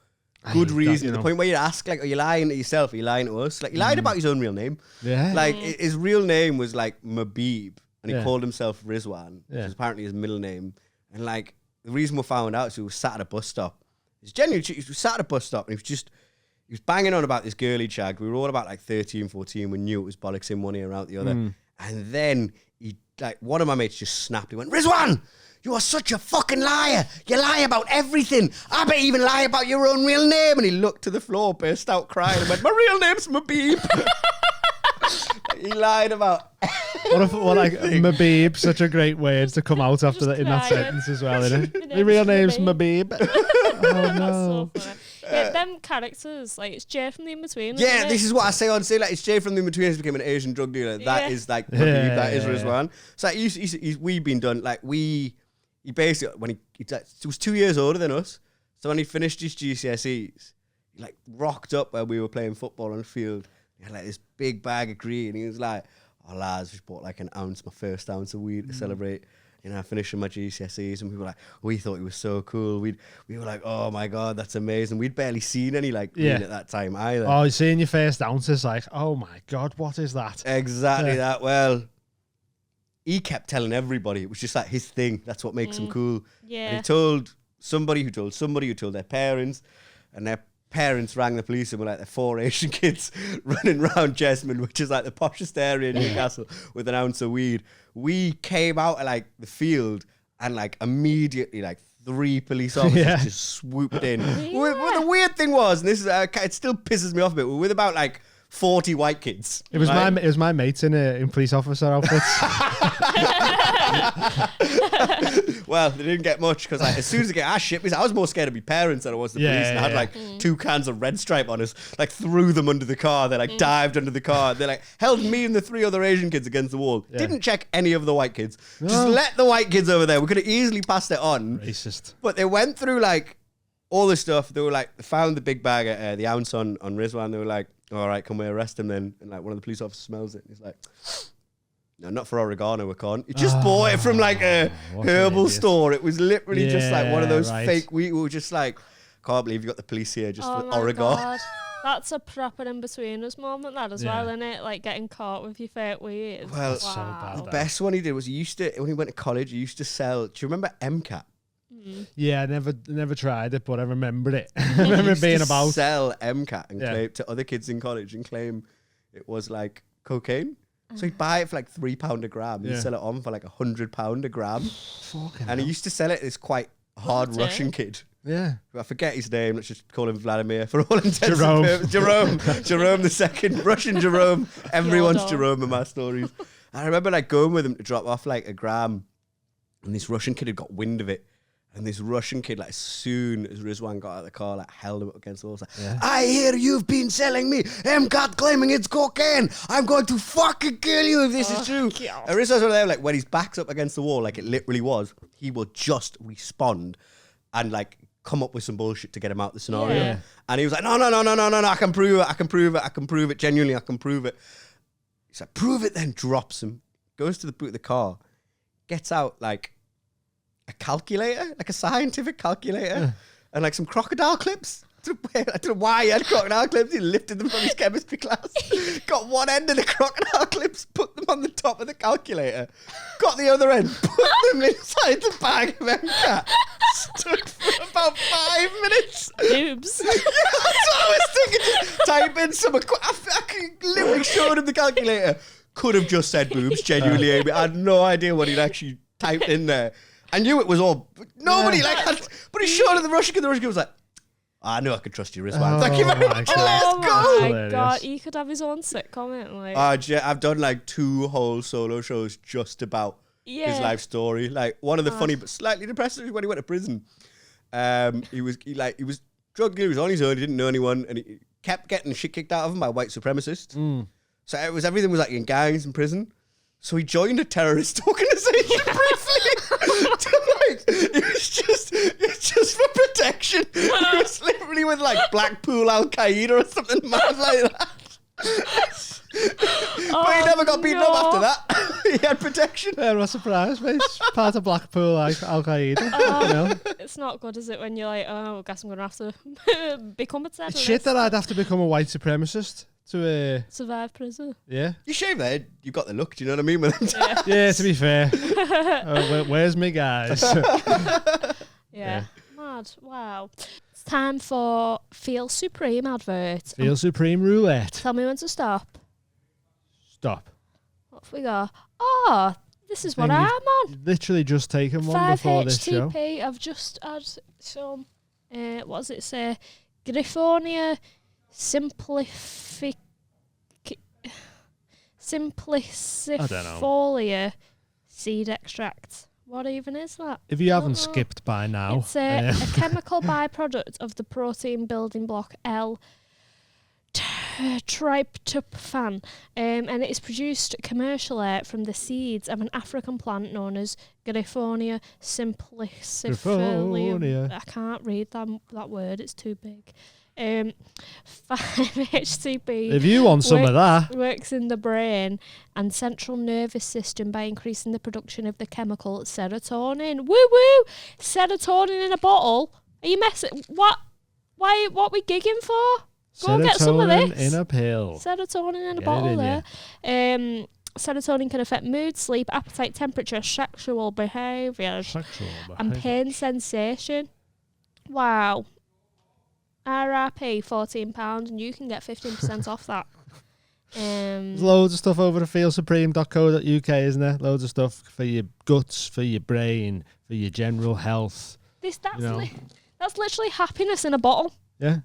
good reason. The point where you'd ask, like, are you lying to yourself? Are you lying to us? Like, he lied about his own real name. Yeah. Like his real name was like Mabib, and he called himself Rizwan, which Yeah. is apparently his middle name. And like the reason we found out is he was sat at a bus stop. He's genuinely, he was sat at a bus stop, and he was banging on about this girly chag. We were all about like 13, 14. We knew it was bollocks in one ear out the other. And then one of my mates just snapped. He went, Rizwan, you are such a fucking liar. You lie about everything. I bet you even lie about your own real name. And he looked to the floor, burst out crying, and went, my real name's Mabib. He lied about Mabib, such a great word to come out after Just that in that crying. sentence as well, isn't My it? Your real name's name's Mabib. Oh no. So funny. Yeah, them characters, like it's Jay from the In-Between. Yeah, isn't this it? is what I say on say, like it's Jay from the In-Between has become an Asian drug dealer. That is like Mabib, that is Rizwan. So like, we've been done, like he basically, when he was 2 years older than us, so when he finished his GCSEs, he like rocked up where we were playing football on the field. He had like this big bag of green, and he was like, oh lads, we bought like an ounce, my first ounce of weed to celebrate. Finishing my GCSEs, and we were like, we thought he was so cool. We were like, oh my god, that's amazing. We'd barely seen any like green at that time either. Oh, seeing your first ounce is like, oh my god, what is that? Exactly that. Well, he kept telling everybody it was just like his thing. That's what makes him cool. Yeah. And he told somebody who told somebody who told their parents, and their parents rang the police and were like, the 4 Asian kids running around Jesmond, which is like the poshest area in Newcastle, with an ounce of weed. We came out of like the field, and like immediately like 3 police officers just swooped in. Well, the weird thing was, and this is it still pisses me off a bit, we're with about like 40 white kids. It was right? my mates in police officer outfits. Well, they didn't get much, because like, as soon as they get our shit, I was more scared of my parents than I was the police. And I had like 2 cans of Red Stripe on us, like threw them under the car. They like dived under the car. They like held me and the 3 other Asian kids against the wall. Didn't check any of the white kids. Just let the white kids over there. We could have easily passed it on. Racist. But they went through like all the stuff. They were like, they found the big bag of the ounce on Rizwan. They were like, all right, can we arrest him then? And like one of the police officers smells it, and he's like, no, not for oregano, we can't. He just bought it from like a herbal store. It was literally just like one of those fake. We were just like, can't believe you got the police here just for oregano. That's a proper in-betweeners moment, that as Yeah. well, isn't it? Like getting caught with your fake weed. Well, so bad, The that. best one he did was he used to, when he went to college, he used to sell, do you remember MCAT? Yeah, I never tried it, but I remember it. I remember it being about. Sell MCAT and Yeah. claim to other kids in college and claim it was like cocaine. So he'd buy it for like £3 a gram. He'd Yeah. sell it on for like £100 a gram. Fucking And he used to sell it to this quite hard What? Russian kid. yeah. I forget his name. Let's just call him Vladimir for all intents Jerome. and purposes. Jerome the second. Russian Jerome. Everyone's Fyodor. Jerome in my stories. And I remember like going with him to drop off like a gram. And this Russian kid had got wind of it. And this Russian kid, like, as soon as Rizwan got out of the car, like, held him up against the wall. Like, Yeah. I hear you've been selling me MCAT claiming it's cocaine. I'm going to fucking kill you if this is true. God. And Rizwan's over there, like, when his back's up against the wall, like it literally was, he will just respond and, like, come up with some bullshit to get him out of the scenario. Yeah. And he was like, no, I can prove it, genuinely, I can prove it. He's like, prove it then, drops him, goes to the boot of the car, gets out, like, a calculator, like a scientific calculator, and like some crocodile clips. I don't know why he had crocodile clips. He lifted them from his chemistry class, got one end of the crocodile clips, put them on the top of the calculator, got the other end, put them inside the bag of MCAT, stood for about 5 minutes. Boobs. Yeah, that's what I was thinking. Just type in some. I literally showed him the calculator. Could have just said boobs. Genuinely, Amy. I had no idea what he'd actually typed in there. I knew it was all. Nobody but he showed it to the Russian kid. The Russian kid was like, I knew I could trust you, Rizwan. Thank you very my much. God. Let's Oh go. my Hilarious. god, he could have his own sitcom. Like, I've done like 2 whole solo shows just about his life story. Like one of the funny but slightly depressing was when he went to prison. He was drug. He was on his own. He didn't know anyone, and he kept getting shit kicked out of him by white supremacists. So everything was like in gangs in prison. So he joined a terrorist organization briefly. It was just for protection. He was literally with like Blackpool Al Qaeda or something mad like that. But he never got beaten up after that. He had protection. Yeah, I'm not surprised, mate. It's part of Blackpool, like Al Qaeda. You know? it's not good, is it, when you're like, oh, I guess I'm going to have to become a terrorist. It's shit that I'd have to become a white supremacist to, survive prison. yeah. You shave their head, you've got the look, do you know what I mean? With them? Yeah, to be fair. Where's me guys? Yeah. Mad. Wow. It's time for Feel Supreme advert. Feel Supreme Roulette. Tell me when to stop. Stop. What have we got? Oh, this is what Thing I'm you've on. Literally just taken one before this show. 5-HTP. I've just had some, what does it say? Griffonia simplicifolia seed extract. What even is that? If you haven't skipped by now. It's a chemical byproduct of the protein building block L-tryptophan, and it is produced commercially from the seeds of an African plant known as Griffonia simplicifolia. Griffonia. I can't read that word, it's too big. 5-HTP If you want some of that. works in the brain and central nervous system by increasing the production of the chemical serotonin. Woo woo! Serotonin in a bottle? Are you messing? What? Why? What we gigging for? Go and get some of Serotonin this. in a pill. Serotonin in a Get it bottle in there. Serotonin can affect mood, sleep, appetite, temperature, sexual behaviours, Sexual and behaviour. pain sensation. Wow. RRP £14 and you can get 15% off that. There's loads of stuff over at feelsupreme.co.uk, isn't there? Loads of stuff for your guts, for your brain, for your general health. That's You know. that's literally happiness in a bottle. Yeah.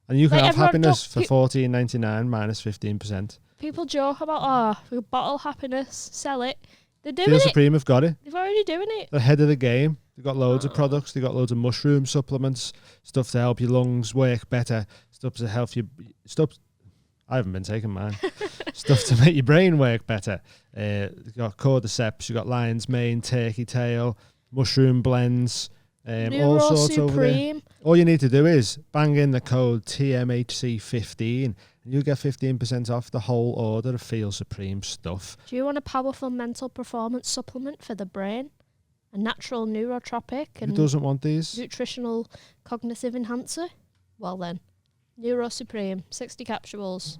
And you can Like have everyone happiness for does- $14.99 minus 15%. People joke about, bottle happiness, sell it. They're doing Feel it. Supreme have got it. They're already doing it. They're ahead of the game. They've got loads of products. They've got loads of mushroom supplements, stuff to help your lungs work better, stuff to help you... I haven't been taking mine. Stuff to make your brain work better. You've got cordyceps, you've got lion's mane, turkey tail, mushroom blends, all Neuro sorts over there. Supreme. All you need to do is bang in the code TMHC15 and you'll get 15% off the whole order of Feel Supreme stuff. Do you want a powerful mental performance supplement for the brain? A natural neurotropic Who and doesn't want these? nutritional cognitive enhancer? Well then, Neuro Supreme, 60 capsules.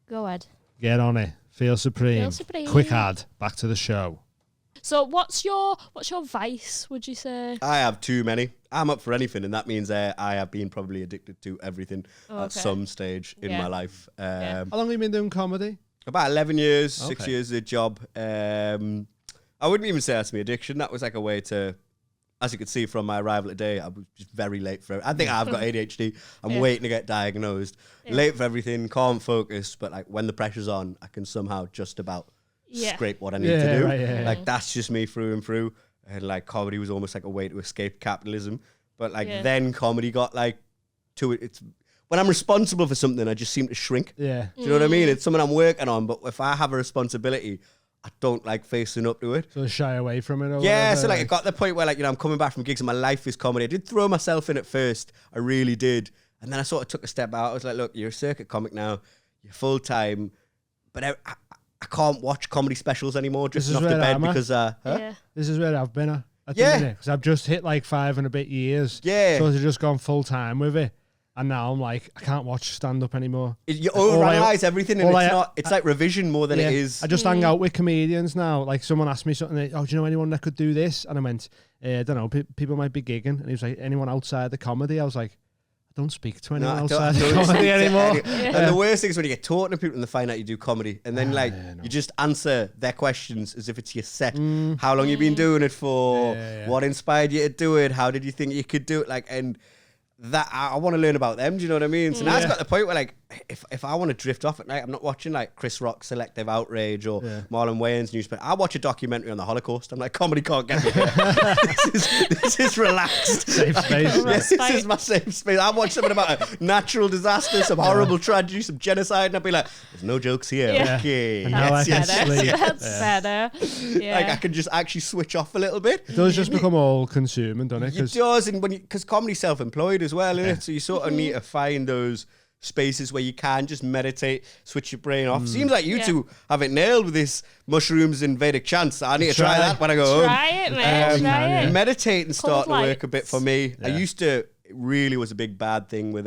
Go ahead. Get on it. Feel supreme. Feel supreme. Quick ad. Back to the show. So what's your vice, would you say? I have too many. I'm up for anything, and that means I have been probably addicted to everything at some stage in my life. How long have you been doing comedy? About 11 years, 6 years of a job. I wouldn't even say that's my addiction. That was like a way to, as you could see from my arrival today, I was just very late for it. I think I've got ADHD. I'm waiting to get diagnosed. Late for everything, can't focus, but like when the pressure's on, I can somehow just about scrape what I need to do. Right, like that's just me through and through. And like comedy was almost like a way to escape capitalism. But like then comedy got like to it. It's when I'm responsible for something, I just seem to shrink. Yeah. Do you know what I mean? It's something I'm working on, but if I have a responsibility, I don't like facing up to it. So shy away from it or Yeah, whatever. so like it got to the point where like, you know, I'm coming back from gigs and my life is comedy. I did throw myself in at first. I really did. And then I sort of took a step out. I was like, look, you're a circuit comic now. You're full time. But I can't watch comedy specials anymore drifting off to bed because this is where I've been at the Yeah. minute, because I've just hit like 5 and a bit years. Yeah. So I've just gone full time with it, and now I'm like, I can't watch stand up anymore. You overanalyze everything, and it's like revision more than it is. I just hang out with comedians now. Like someone asked me something, do you know anyone that could do this? And I went, I don't know, people might be gigging. And he was like, anyone outside the comedy? I was like, I don't speak to anyone outside the comedy anymore. And the worst thing is when you get talking to people and they find out you do comedy, and then like you just answer their questions as if it's your set. How long you been doing it for? What inspired you to do it? How did you think you could do it? Like, and that I want to learn about them. Do you know what I mean? So now it's got the point where like, if I want to drift off at night, I'm not watching like Chris Rock's Selective Outrage or Marlon Wayans newspaper. I watch a documentary on the Holocaust. I'm like, comedy can't get me. this is relaxed. Safe space. This is my safe space. I watch something about a natural disaster, some horrible tragedy, some genocide, and I'll be like, there's no jokes here. Okay. And now I can sleep. That's better. Yeah. Like I can just actually switch off a little bit. It does just become all consuming, doesn't it? It does, and because comedy's self-employed as well, isn't it? So you sort of need to find those spaces where you can just meditate, switch your brain off. Seems like you two have it nailed with this mushrooms and Vedic chants. I need to try that when I go home. Try it, man. Try it. Meditating starting to work a bit lights. for me. I used to, it really was a big bad thing with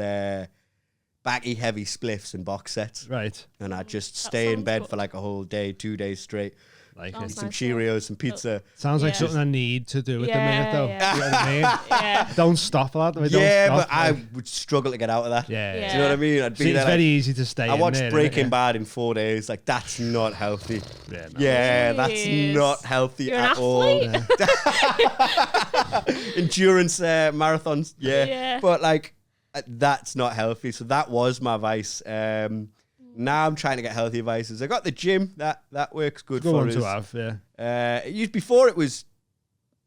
backy heavy spliffs and box sets. Right. And I'd just stay in sounds bed good. for like a whole day, 2 days straight. Like Sounds it. Some nice, Cheerios, some pizza. Sounds like something I need to do at the minute, though. Yeah. You know what I mean? Yeah. Don't stop that. Don't Yeah, stop, but I like- would struggle to get out of that. Yeah. Do you know what I mean? I'd See, be it's there very like, easy to stay I in watched there, Breaking isn't it? Bad in 4 days. Like, that's not healthy. Yeah, no. Yeah, that's Jeez. not healthy You're an at all. athlete? Endurance marathons, Yeah. But like, that's not healthy. So that was my vice. Now I'm trying to get healthier vices. I got the gym. That works good Good for one us. to have, yeah. Before it was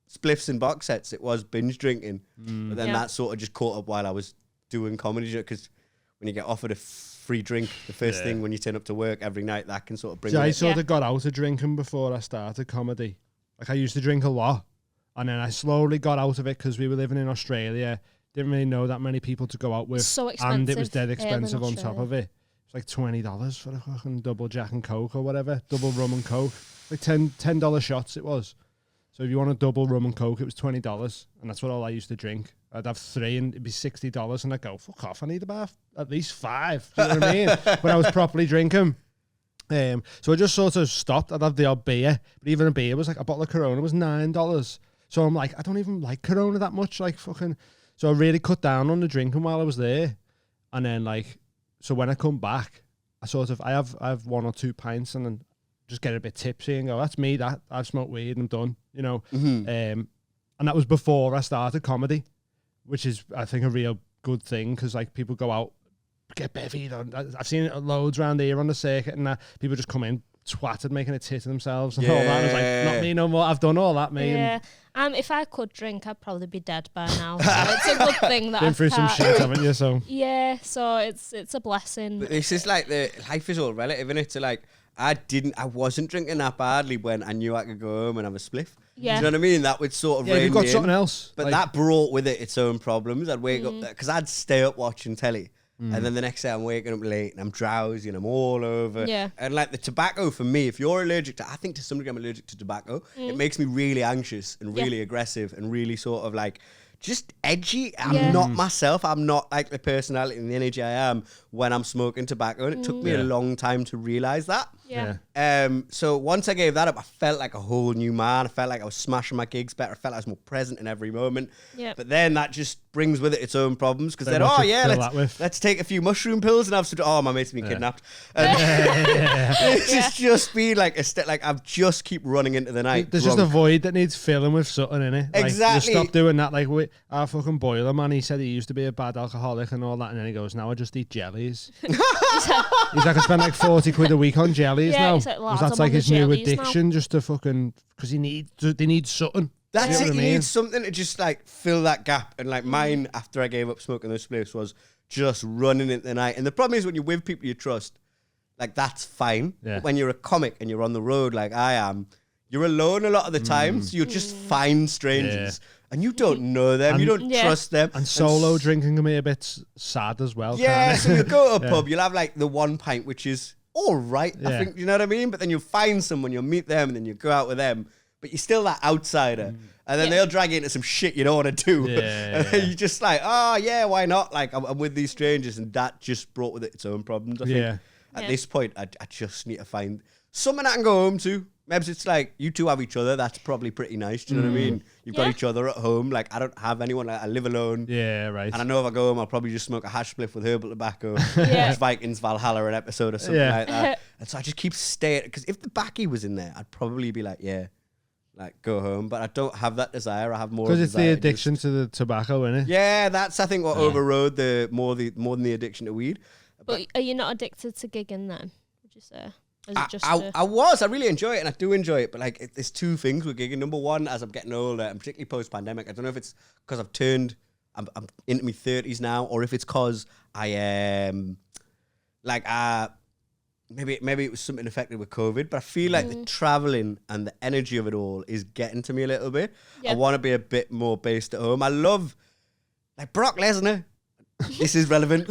spliffs and box sets. It was binge drinking. But then that sort of just caught up while I was doing comedy. Because when you get offered a free drink, the first thing when you turn up to work every night, that can sort of bring See, I it. sort of got out of drinking before I started comedy. Like I used to drink a lot, and then I slowly got out of it because we were living in Australia. Didn't really know that many people to go out with, So and it was expensive, dead in expensive on top Australia. of it. It's like $20 for a fucking double Jack and Coke or whatever, double rum and Coke, like $10 shots it was. So if you want a double rum and Coke, it was $20, and that's what all I used to drink. I'd have 3 and it'd be $60, and I'd go, fuck off, I need about at least 5. Do you know what I mean? When I was properly drinking. So I just sort of stopped. I'd have the odd beer, but even a beer was like, a bottle of Corona was $9. So I'm like, I don't even like Corona that much, like fucking. So I really cut down on the drinking while I was there, and then like, so when I come back, I have 1 or 2 pints and then just get a bit tipsy and go, that's me. That I've smoked weed and I'm done, you know. And that was before I started comedy, which is I think a real good thing because like people go out, get bevied on. I've seen it loads around here on the circuit, and people just come in twatted, making a tit of themselves and all that. I was like, not me no more. I've done all that, mate. Yeah. If I could drink, I'd probably be dead by now. So it's a good thing that Been I've through some can't- shit, haven't you? So Yeah, so it's a blessing. But this is like life is all relative, isn't it? So like, I wasn't drinking that badly when I knew I could go home and have a spliff. Yeah. Do you know what I mean? That would sort of yeah, rein you've got me in. something else. But like, that brought with it its own problems. I'd wake up because I'd stay up watching telly, and then the next day I'm waking up late and I'm drowsy and I'm all over. Yeah. And like the tobacco for me, if you're allergic to, I think to some degree I'm allergic to tobacco. It makes me really anxious and really aggressive and really sort of like just edgy. I'm not myself. I'm not like the personality and the energy I am when I'm smoking tobacco. And it took me a long time to realize that. So once I gave that up, I felt like a whole new man. I felt like I was smashing my gigs better. I felt like I was more present in every moment. But then that just brings with it its own problems because then, let's take a few mushroom pills and have some. Oh, my mate's been kidnapped. And it's just been like I've just keep running into the night. There's just a void that needs filling with something in it. Like, exactly. You stop doing that. Like our fucking boiler man, he said he used to be a bad alcoholic and all that, and then he goes, now I just eat jellies. He's like, I spend like 40 quid a week on jellies now. Like, that's like his new addiction, just to fucking, because they need something. That's it. You need something to just like fill that gap. And like mine, after I gave up smoking those spliffs, was just running into the night. And the problem is when you're with people you trust, like that's fine. But when you're a comic and you're on the road like I am, you're alone a lot of the time. So you'll just find strangers. And you don't know them, you don't trust them. And solo drinking can be a bit sad as well. So you go to a pub, you'll have like the one pint, which is all right, I think, you know what I mean? But then you'll find someone, you'll meet them, and then you go out with them. But you're still that outsider. And then they'll drag you into some shit you don't want to do. And then you're just like, oh, yeah, why not? Like, I'm with these strangers. And that just brought with it its own problems, I think. At this point, I just need to find someone I can go home to. Maybe it's like, you two have each other. That's probably pretty nice. Do you know what I mean? You've got each other at home. Like, I don't have anyone. Like, I live alone. Yeah, right. And I know if I go home, I'll probably just smoke a hash spliff with herbal tobacco. Just Vikings Valhalla an episode or something like that. And so I just keep staying. Because if the backy was in there, I'd probably be like, like, go home. But I don't have that desire. I have more because it's the addiction to the tobacco, innit? Yeah, that's, I think, what overrode more than the addiction to weed. But are you not addicted to gigging then, would you say? I really enjoy it, and I do enjoy it, but like there's two things with gigging. Number one, as I'm getting older, and particularly post-pandemic, I don't know if it's because I'm into my 30s now, or if it's because I am maybe it was something affected with COVID, but I feel like the traveling and the energy of it all is getting to me a little bit. I want to be a bit more based at home. I love like Brock Lesnar. This is relevant.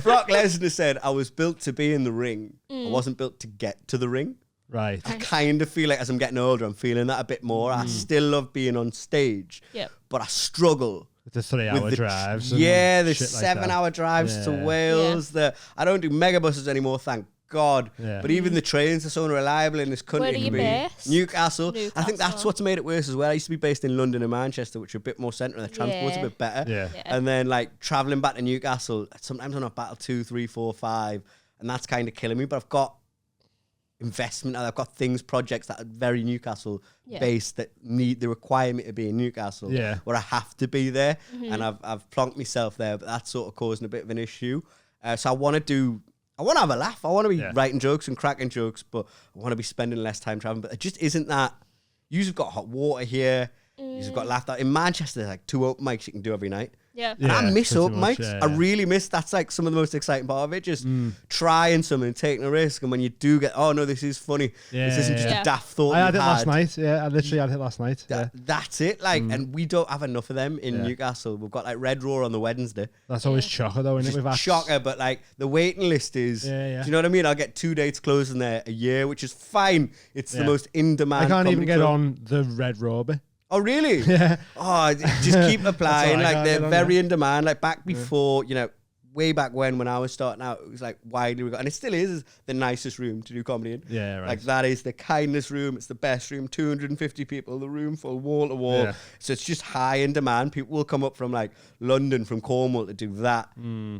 Brock Lesnar said, I was built to be in the ring. I wasn't built to get to the ring. Right. I kind of feel like as I'm getting older, I'm feeling that a bit more. I still love being on stage, but I struggle. With the 3-hour drives. The 7-hour drives to Wales. I don't do megabuses anymore, thank God. But even the trains are so unreliable in this country. Where are you based? Newcastle. I think that's what's made it worse as well. I used to be based in London and Manchester, which are a bit more central, and the transport's a bit better. And then like travelling back to Newcastle, sometimes I'm on battle 2, 3, 4, 5, and that's kind of killing me. But I've got investment, I've got projects that are very Newcastle based that they require me to be in Newcastle, where I have to be there, and I've plonked myself there, but that's sort of causing a bit of an issue. So I want to have a laugh. I want to be writing jokes and cracking jokes, but I want to be spending less time traveling. But it just isn't that. You've got hot water here. You've got laughed out. In Manchester, there's like 2 open mics you can do every night. And I miss open mics. I really miss. That's like some of the most exciting part of it. Just trying something, taking a risk, and when you do get, oh no, this is funny. This isn't just a daft thought. I had it last night. Yeah, I literally had it last night. That's it. Like, and we don't have enough of them in Newcastle. We've got like Red Raw on the Wednesday. That's always chocker though, isn't it? With chocker, but like the waiting list is. Do you know what I mean? I'll get 2 dates closing there a year, which is fine. It's the most in demand. I can't even get on the Red Raw bit. Oh, really? Oh, just keep applying. Like, they're very in demand. Like, back before, way back when I was starting out, it was like widely regarded, and it still is the nicest room to do comedy in. Like, that is the kindest room. It's the best room. 250 people, the room full, wall to wall. So it's just high in demand. People will come up from like London, from Cornwall to do that,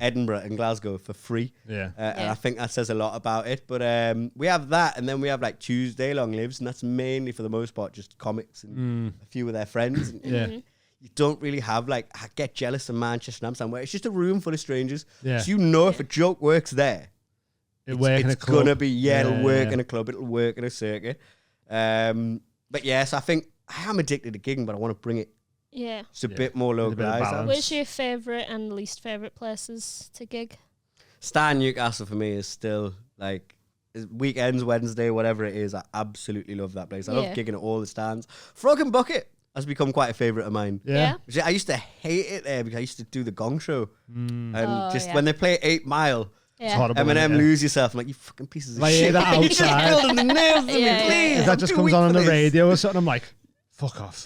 Edinburgh and Glasgow for free. And I think that says a lot about it. But we have that, and then we have like Tuesday long lives, and that's mainly for the most part just comics and a few of their friends. You don't really have like, I get jealous of Manchester and Amsterdam, where it's just a room full of strangers. So if a joke works there, it's gonna be it'll work in a club, it'll work in a circuit. But yes, I think I am addicted to gigging, but I want to bring it. It's a bit more localized. Where's your favourite and least favourite places to gig? Stan Newcastle for me is still like weekends, Wednesday, whatever it is. I absolutely love that place. I love gigging at all the stands. Frog and Bucket has become quite a favourite of mine. I used to hate it there because I used to do the Gong show. And when they play 8 Mile, Eminem, Lose Yourself, I'm like, you fucking pieces of shit. That outside. Building the nails to me, please. That just comes on the radio or something. I'm like, fuck off.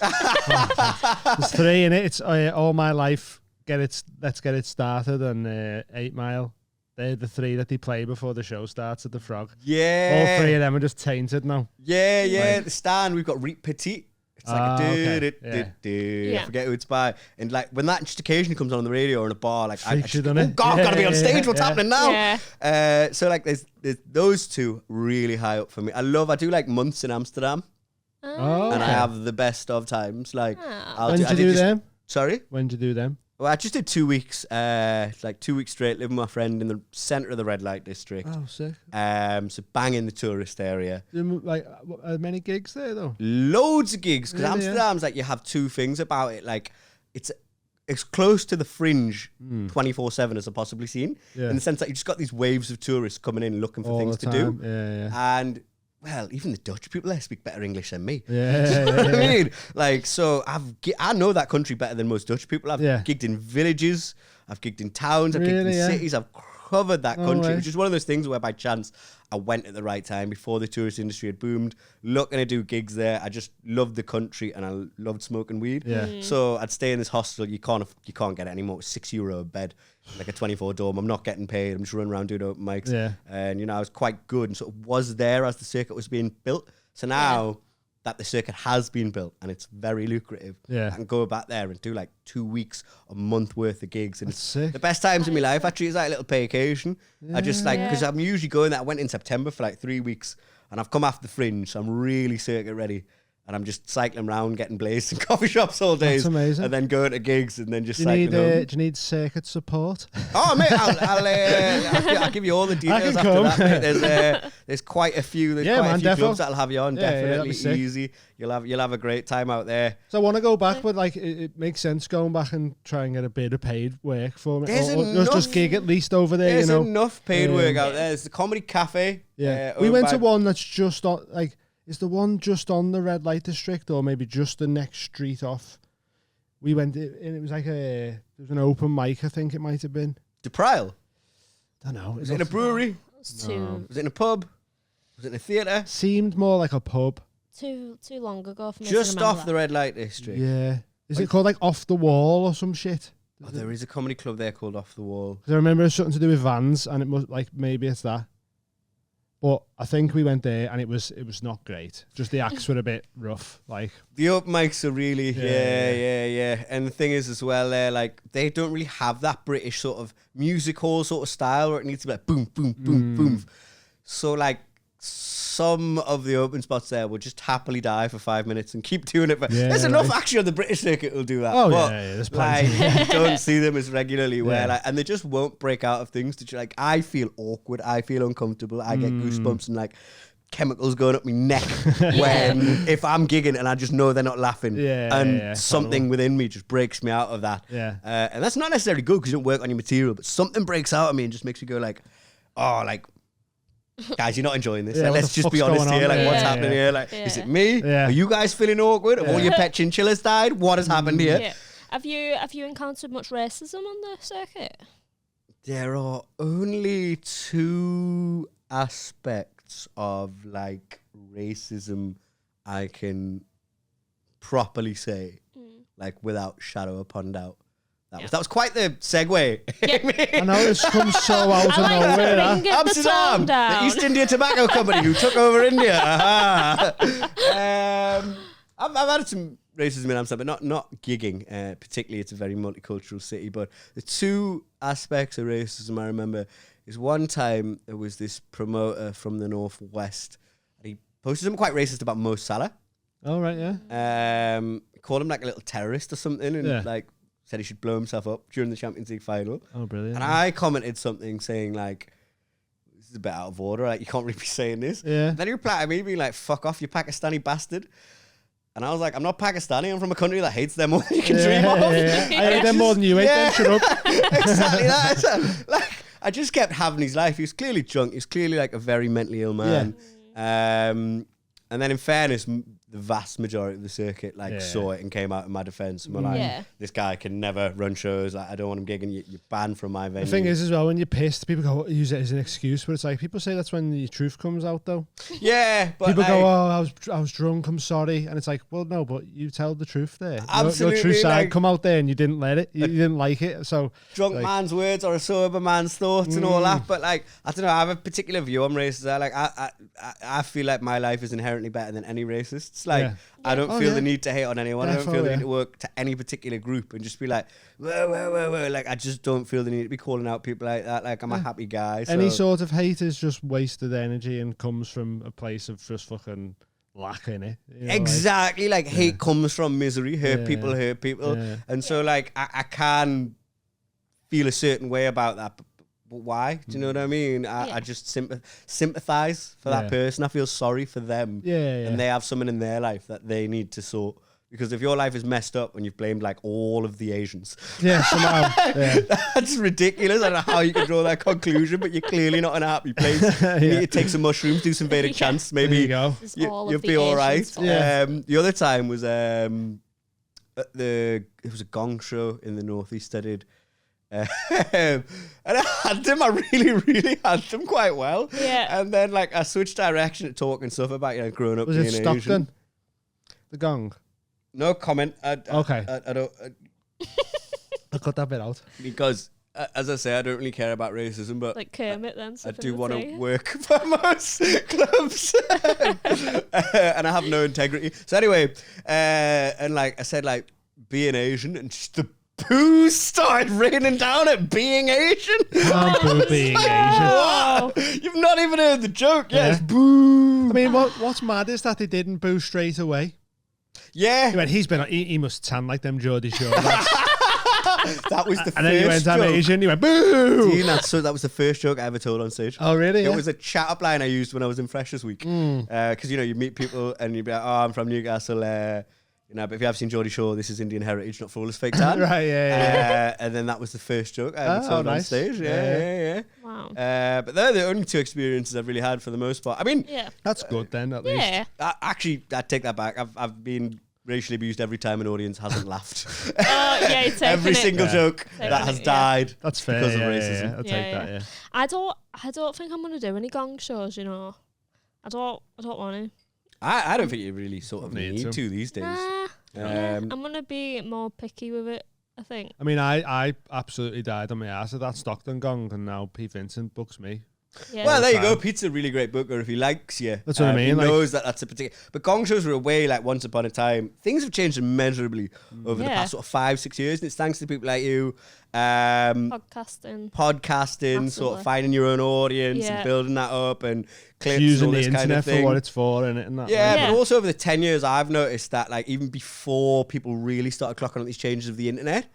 There's 3 in it. It's All My Life, Let's Get It Started, and 8 Mile. They're the 3 that they play before the show starts at the Frog. Yeah. All 3 of them are just tainted now. Yeah. At the stand, we've got Reet Petit. It's like Yeah. I forget who it's by. And like when that just occasionally comes on the radio or in a bar, like I just, oh God, I've got to be on stage. What's happening now? Yeah. So like there's those 2 really high up for me. I do like months in Amsterdam, and I have the best of times. Like When did you do them? Sorry? When did you do them? Well, I just did 2 weeks, like 2 weeks straight, living with my friend in the centre of the red light district. Oh, sick. So bang in the tourist area. Like, are many gigs there though? Loads of gigs, because Really, Amsterdam's like, you have 2 things about it. Like, it's close to the Fringe 24/7 as I've possibly seen. Yeah. In the sense that you just got these waves of tourists coming in looking for All things the to do. time. Yeah. And well, even the Dutch people there speak better English than me. Yeah. You know what I mean? Like, so I know that country better than most Dutch people. I've gigged in villages, I've gigged in towns, I've gigged in cities, I've covered that country, which is one of those things where by chance I went at the right time before the tourist industry had boomed, looking to do gigs there. I just loved the country and I loved smoking weed. Yeah. So I'd stay in this hostel. You can't get it anymore. It's €6 a bed, like a 24 dorm. I'm not getting paid. I'm just running around doing open mics. Yeah. And I was quite good and sort of was there as the circuit was being built. So now that the circuit has been built and it's very lucrative, I can go back there and do like 2 weeks, a month worth of gigs. And That's sick. the best times in my life. I treat it as like a little vacation. I just like, because I'm usually going there. I went in September for like 3 weeks and I've come after the Fringe, so I'm really circuit ready. And I'm just cycling around, getting blazed in coffee shops all days. That's amazing. And then going to gigs and then just Do cycling home. you need circuit support? Oh, mate, I'll give you all the details after come. that, mate. There's quite a few. There's quite a few clubs that'll have you on. that'll be Definitely sick. easy. You'll have a great time out there. So I want to go back, but like it makes sense going back and try and get a bit of paid work for me. There's Or enough- just gig at least over there. There's you know, enough paid work out there. There's the Comedy Cafe. yeah. We owned went by- to one that's just on like. Is the one just on the red light district, or maybe just the next street off? We went and it was like there was an open mic. I think it might have been. De Pryle. Don't know. Was it in a brewery? It's too Was it in a pub? Was it in a theatre? Seemed more like a pub. too long ago for me. Just to remember off that. the red light district. Yeah. Is it called like Off the Wall or some shit? Oh, there is a comedy club there called Off the Wall. 'Cause I remember it was something to do with vans, and it must like maybe it's that. But I think we went there and it was not great. Just the acts were a bit rough. Like The open mics are really, Yeah. yeah. And the thing is as well, like they don't really have that British sort of music hall sort of style where it needs to be like boom, boom, boom, boom. So like some of the open spots there will just happily die for 5 minutes and keep doing it. But Yeah, there's enough right. actually on the British circuit who'll do that. Oh, but, yeah, there's plenty. Like, you don't see them as regularly where Yeah. like, and they just won't break out of things to like, I feel awkward, I feel uncomfortable, I get goosebumps and like chemicals going up my neck when if I'm gigging and I just know they're not laughing and something within me just breaks me out of that. Yeah. And that's not necessarily good because you don't work on your material, but something breaks out of me and just makes me go like, oh, like, guys, you're not enjoying this. Yeah, Like, what let's the just be fuck's honest going here. on? Like, what's Yeah, happening yeah. here? Like, is it me? Yeah. Are you guys feeling awkward? Have all your pet chinchillas died? What has happened here? Yeah. Have you encountered much racism on the circuit? There are only 2 aspects of like racism I can properly say, like without shadow upon doubt. That was quite the segue. I know it's come so out of I like to nowhere. bring it the Amsterdam, tone down. the East India Tobacco Company who took over India. Aha. I've had some racism in Amsterdam, but not gigging. Particularly, it's a very multicultural city. But the 2 aspects of racism I remember is one time there was this promoter from the Northwest, and he posted something quite racist about Mo Salah. Oh, right, yeah. Called him like a little terrorist or something, and like said he should blow himself up during the Champions League final. Oh, brilliant. And I commented something saying like, this is a bit out of order, like you can't really be saying this. Yeah. And then he replied to me being like, fuck off, you Pakistani bastard. And I was like, I'm not Pakistani, I'm from a country that hates them more than you can dream of. I hate them more than you hate them, shut up. Exactly that. So, like, I just kept having his life. He was clearly drunk. He was clearly like a very mentally ill man. And then in fairness, the vast majority of the circuit saw it and came out in my defence and were like, this guy can never run shows. Like, I don't want him gigging. You're banned from my venue. The thing is, as well, when you're pissed, people use it as an excuse. But it's like people say that's when the truth comes out, though. Yeah, but people go, "Oh, I was drunk. I'm sorry." And it's like, well, no, but you tell the truth there. Absolutely, your true side come out there, and you didn't let it. You didn't like it. So drunk man's words or a sober man's thoughts and all that. But like, I don't know. I have a particular view on racism. I feel like my life is inherently better than any racist's. Like, I don't feel the need to hate on anyone. I don't feel the need to work to any particular group and just be like, whoa. Like, I just don't feel the need to be calling out people like that. Like, I'm a happy guy. So. Any sort of hate is just wasted energy and comes from a place of just fucking lack in it. You know, exactly. Like hate comes from misery. Hurt people. Yeah. And so, like, I can feel a certain way about that. But why? Do you know what I mean? I just sympathize for that person. I feel sorry for them. And they have someone in their life that they need to sort. Because if your life is messed up and you've blamed like all of the Asians. Somehow. That's ridiculous. I don't know how you can draw that conclusion, but you're clearly not in a happy place. You need to take some mushrooms, do some Vedic chants. Maybe you'll be all right. The other time was it was a Gong show in the northeast I did. And I had them. I really had them quite well. Yeah. And then like I switched direction to talking stuff about growing up. Was being it Stockton? Asian. The Gong. No comment. Okay. I don't. I cut that bit out Because as I say, I don't really care about racism, but like Kermit then. I do want to work for most clubs, and I have no integrity. So anyway, and like I said, like being Asian and just the booze started raining down at being Asian. Boo being Asian. Wow. You've not even heard the joke. Yes, boo. I mean, what's mad is that they didn't boo straight away. Yeah. He went, he must tan like them Geordie Shore. That was the first joke. And then he went, I'm Asian. He went, boo. That was the first joke I ever told on stage. Oh, really? It was a chat-up line I used when I was in Freshers Week. Because, you meet people and you'd be like, oh, I'm from Newcastle. But if you have seen Geordie Shore, this is Indian heritage, not flawless fake tan. Right, yeah. And then that was the first joke I ever told on stage. Yeah. Wow. But they're the only two experiences I've really had for the most part. I mean, that's good then, at least. Actually, I take that back. I've been racially abused every time an audience hasn't laughed. Every single joke that has died. That's fair. Because of racism. I'll take that. Yeah. I don't think I'm gonna do any Gong shows. I don't want to. I don't think you really sort of need to these days. I'm gonna be more picky with it, I think. I mean, I absolutely died on my ass at that Stockton Gong, and now Pete Vincent books me. Yeah. Well, there you go. Pete's a really great booker if he likes you. That's what I mean. He knows that's a particular. But Gong shows were a way like once upon a time. Things have changed immeasurably over the past sort of 5-6 years, and it's thanks to people like you. Podcasting, sort of finding your own audience and building that up and clips using and all the this kind internet of thing. for what it's for and that. Yeah, but also over the 10 years, I've noticed that like even before people really started clocking on these changes of the internet,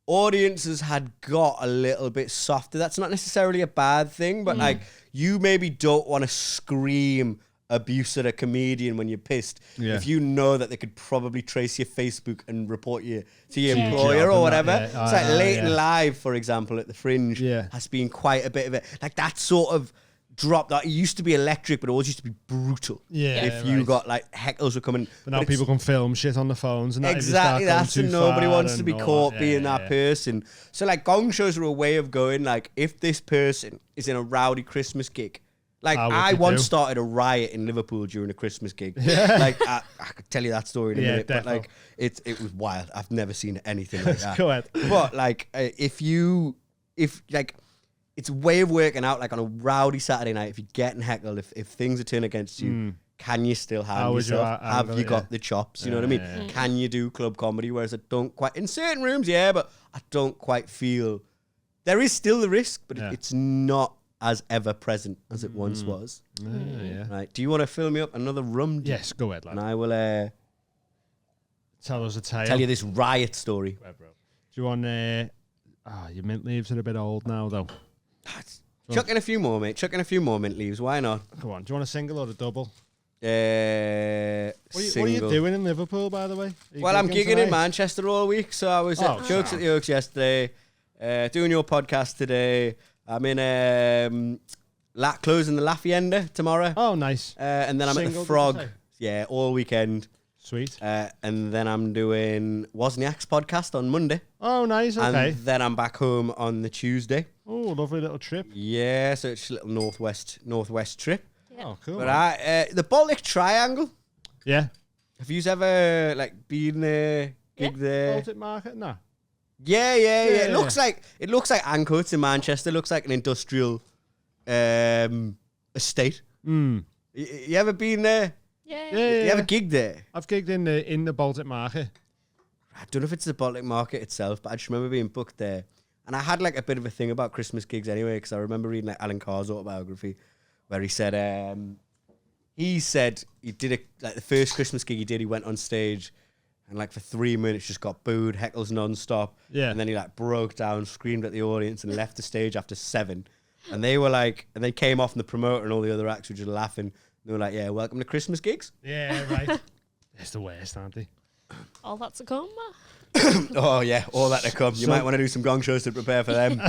audiences had got a little bit softer. That's not necessarily a bad thing, but like you maybe don't want to scream abuse at a comedian when you're pissed if you know that they could probably trace your Facebook and report you to your employer or whatever. It's like Late and Live, for example, at the Fringe has been quite a bit of it. Like that sort of drop that it used to be electric, but it always used to be brutal. If you got like hecklers were coming. But now people can film shit on the phones and exactly that's and nobody wants to be caught being that person. So like Gong shows are a way of going like if this person is in a rowdy Christmas gig. Like I once started a riot in Liverpool during a Christmas gig. Like I could tell you that story in a minute, but like it was wild. I've never seen anything like that. Go ahead. But like if like it's a way of working out like on a rowdy Saturday night, if you're getting heckled, if things are turned against you, can you still handle yourself? Have you got the chops? You know what I mean? Can you do club comedy? Whereas I don't quite in certain rooms, but I don't quite feel there is still the risk, but it's not as ever present as it once was. Right. Do you want to fill me up another rum? Yes, go ahead, lad. And I will tell us a tale. Tell you this riot story. Go ahead, bro. Do you want your mint leaves are a bit old now though. Chuck in a few more, mate. Chuck in a few more mint leaves. Why not? Go on. Do you want a single or a double? What are you doing in Liverpool, by the way? Well, I'm gigging in Manchester all week, so I was at Jokes at the Oaks yesterday, doing your podcast today. I'm in closing the Lafayette tomorrow. Oh, nice. And then I'm Single, at the Frog Yeah, all weekend. Sweet. And then I'm doing Wozniak's podcast on Monday. Oh, nice. Okay. And then I'm back home on the Tuesday. Oh, lovely little trip. Yeah, so it's a little northwest trip. Yeah. Oh, cool. But the Baltic Triangle. Yeah. Have you ever been there, gig there? Baltic Market? No. Yeah. It looks like Ancoats in Manchester. It looks like an industrial estate. Mm. You ever been there? Yeah. You ever gigged there? I've gigged in the Baltic Market. I don't know if it's the Baltic Market itself, but I just remember being booked there. And I had a bit of a thing about Christmas gigs anyway, because I remember reading Alan Carr's autobiography, where he said he did the first Christmas gig he did, he went on stage and for 3 minutes just got booed, heckles non-stop. Yeah. And then he broke down, screamed at the audience and left the stage after 7. And they were and then came off and the promoter and all the other acts were just laughing. They were like, yeah, welcome to Christmas gigs. Yeah, right. It's the worst, aren't they? All that to come. Oh yeah, all that to come. You might want to do some gong shows to prepare for them.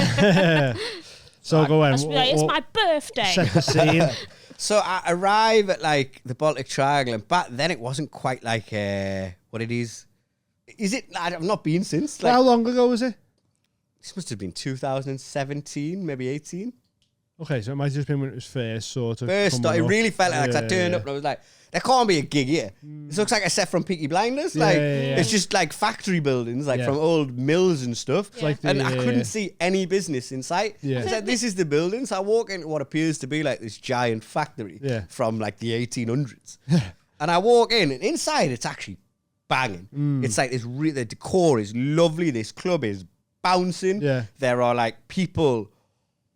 So go on. It's my birthday. Set the scene. So I arrive at the Baltic Triangle, and back then it wasn't quite what it is. Is it? I've not been since. How long ago was it? This must have been 2017, maybe 18. Okay, so it might have just been when it was first sort of. It really felt like I turned up and I was like, there can't be a gig here. This looks like a set from Peaky Blinders. It's just factory buildings, from old mills and stuff. Yeah. And I couldn't see any business in sight. Yeah. I was like, this is the building. So I walk into what appears to be this giant factory from the 1800s. And I walk in, and inside it's actually banging. It's the decor is lovely. This club is bouncing. Yeah. There are people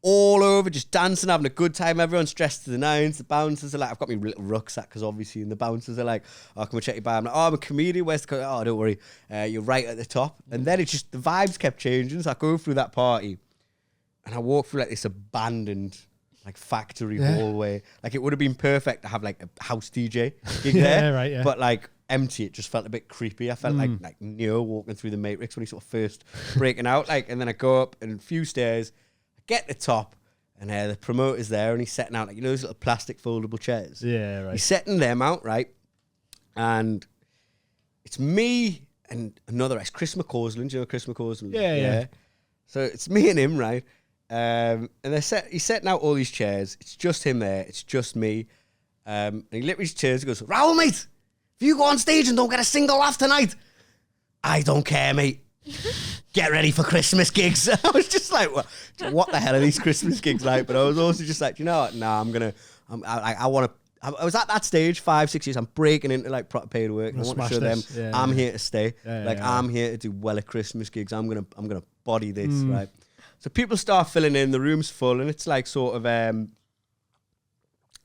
all over, just dancing, having a good time. Everyone's dressed to the nines. The bouncers are I've got my little rucksack because obviously, and the bouncers are oh, can we check your bag? I'm oh, I'm a comedian. Where's the oh, don't worry, you're right at the top. And then it just the vibes kept changing. So I go through that party, and I walk through this abandoned factory hallway. It would have been perfect to have a house DJ gig there, right, yeah. But empty. It just felt a bit creepy. I felt like Neo walking through the Matrix when he sort of first breaking out. And then I go up and a few stairs. Get the top, and the promoter's there, and he's setting out those little plastic foldable chairs. Yeah, right. He's setting them out, right? And it's me and another ex, Chris McCausland. Do you know Chris McCausland? Yeah. So it's me and him, right? And he's setting out all these chairs. It's just him there. It's just me. And he literally turns and goes, Raul, mate, if you go on stage and don't get a single laugh tonight, I don't care, mate. Get ready for Christmas gigs. I was just what the hell are these Christmas gigs like? But I was also just you know what? Nah, I want to. I was at that stage 5-6 years. I'm breaking into proper paid work. I want to show them I'm here to stay. I'm here to do well at Christmas gigs. I'm gonna body this, right? So people start filling in. The room's full, and it's sort of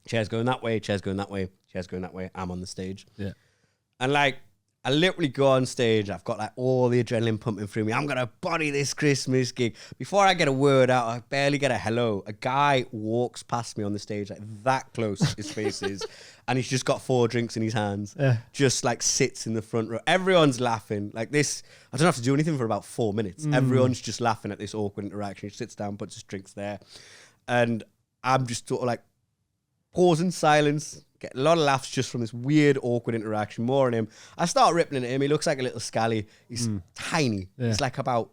chairs going that way, chairs going that way, chairs going that way. I'm on the stage. Yeah. And I literally go on stage. I've got all the adrenaline pumping through me. I'm going to body this Christmas gig. Before I get a word out, I barely get a hello. A guy walks past me on the stage that close, his face is, and he's just got 4 drinks in his hands. Yeah. Just sits in the front row. Everyone's laughing. This, I don't have to do anything for about 4 minutes. Everyone's just laughing at this awkward interaction. He sits down, puts his drinks there. And I'm just sort of pausing, silence. Get a lot of laughs just from this weird, awkward interaction. More on him. I start ripping at him. He looks like a little scally. He's tiny. Yeah. He's about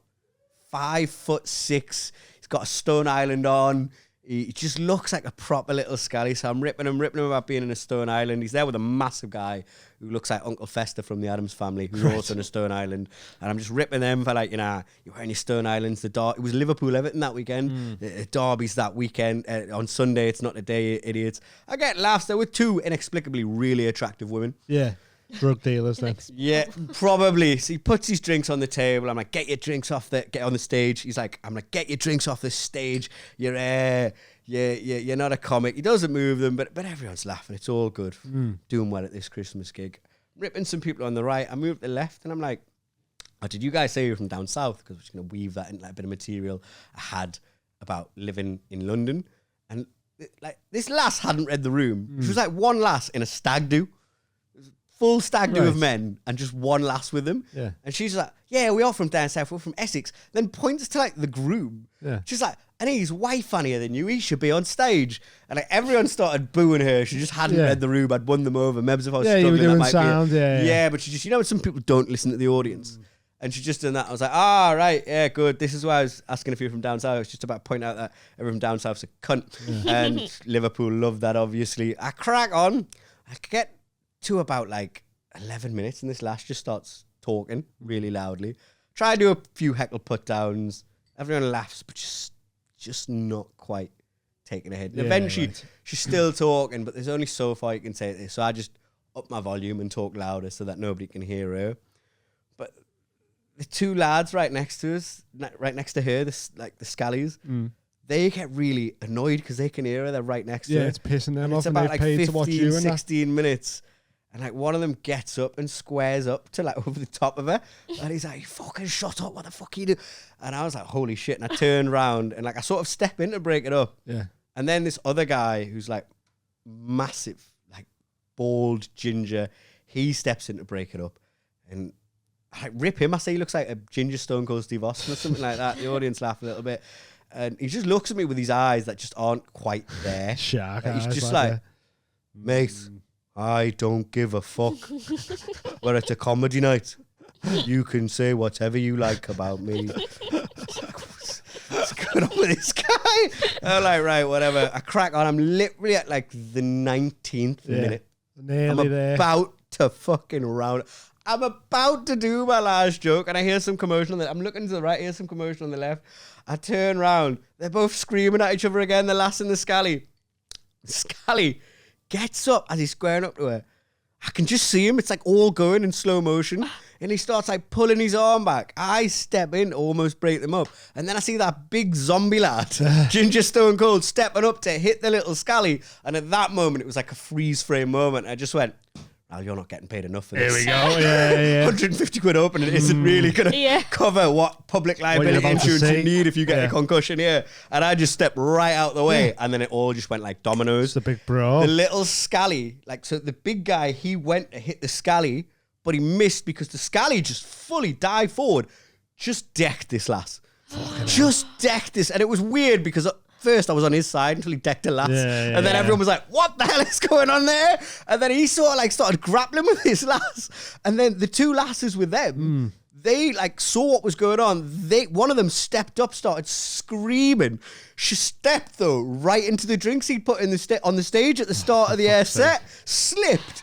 5'6". He's got a Stone Island on. He just looks like a proper little scally. So I'm ripping him about being in a Stone Island. He's there with a massive guy who looks like Uncle Fester from the Addams Family, who's also in a Stone Island. And I'm just ripping them for you're wearing your Stone Islands. It was Liverpool Everton that weekend. The Derby's that weekend. On Sunday, it's not the day, idiots. I get laughs. There were 2 inexplicably really attractive women. Yeah. Drug dealers then. Yeah, probably. So he puts his drinks on the table. I'm get your drinks get on the stage. He's I'm get your drinks off the stage. You're not a comic. He doesn't move them, but everyone's laughing. It's all good. Doing well at this Christmas gig. Ripping some people on the right. I move to the left, and I'm oh, did you guys say you're from down south? Because we're just going to weave that into a bit of material I had about living in London. And this lass hadn't read the room. She was one lass in a stag do. Full stag do of men and just one lass with them. Yeah. And she's yeah, we are from down south. We're from Essex. Then points to the groom. Yeah. She's and he's way funnier than you. He should be on stage. And like everyone started booing her. She just hadn't read the room. I'd won them over. Maybe if I was struggling, you were doing that might sound. be Yeah. Yeah, but she just, some people don't listen to the audience. And she just done that. I was like, right, yeah, good. This is why I was asking if you're from down south. It's just about pointing out that everyone from down south's a cunt. And Liverpool loved that, obviously. I crack on. I get to about like 11 minutes, and this lass just starts talking really loudly. Try to do a few heckle put downs. Everyone laughs, but just not quite taking a hit. And eventually, she's still talking, but there's only so far you can take this. So I just up my volume and talk louder so that nobody can hear her. But the two lads right next to us, right next to her, the scallies, they get really annoyed because they can hear her. They're right next to her. Yeah, it's pissing them off. It's about like 15, 16 and minutes. And like one of them gets up and squares up to like over the top of her. And he's like, fucking shut up, what the fuck are you doing? And I was like, holy shit. And I turned around and like I sort of step in to break it up. Yeah. And then this other guy who's like massive, like bald ginger, he steps in to break it up. And I rip him. I say he looks like a ginger Stone Cold Steve Austin or something like that. The audience laugh a little bit. And he just looks at me with these eyes that just aren't quite there. Shark Like, he's eyes just like like, mate, I don't give a fuck. We're at a comedy night. You can say whatever you like about me. What's going on with this guy? I'm like, right, whatever. I crack on. I'm literally at like the 19th minute. Nearly there. About to fucking round. I'm about to do my last joke, and I hear some commotion on the. I'm looking to the right. I hear some commotion on the left. I turn round. They're both screaming at each other again. The lass and the scally. The scally gets up as he's squaring up to her. I can just see him. It's like all going in slow motion. And he starts like pulling his arm back. I step in, almost break them up. And then I see that big zombie lad, Ginger Stone Cold, stepping up to hit the little scally. And at that moment, it was like a freeze frame moment. I just went, well, you're not getting paid enough for this. Here we go. Yeah. 150 quid open and it isn't really going to cover what public liability insurance you need if you get a concussion here. And I just stepped right out the way and then it all just went like dominoes. The big bro. The little scally, like, so the big guy, he went to hit the scally, but he missed because the scally just fully dived forward, just decked this lass. Just decked this. And it was weird because first I was on his side until he decked a lass. And then everyone was like, what the hell is going on there? And then he sort of like started grappling with this lass. And then the two lasses with them, they like saw what was going on. One of them stepped up, started screaming. She stepped though right into the drinks he'd put in on the stage at the start of the set, slipped.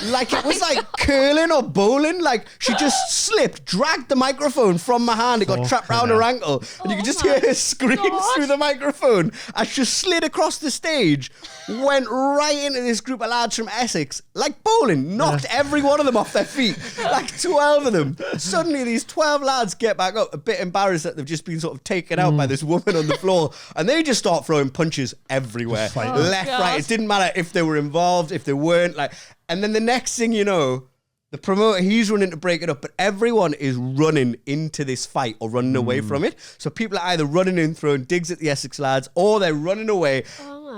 Like it was like curling or bowling. Like she just slipped, dragged the microphone from my hand. It got trapped round her ankle, and you could just hear her scream through the microphone as she slid across the stage, went right into this group of lads from Essex, like bowling, knocked every one of them off their feet, like 12 of them. Suddenly, these 12 lads get back up, a bit embarrassed that they've just been sort of taken out by this woman on the floor, and they just start throwing punches everywhere, left, right. It didn't matter if they were involved, if they weren't, like. And then the next thing you know, the promoter, he's running to break it up, but everyone is running into this fight or running away from it. So people are either running in, throwing digs at the Essex lads, or they're running away.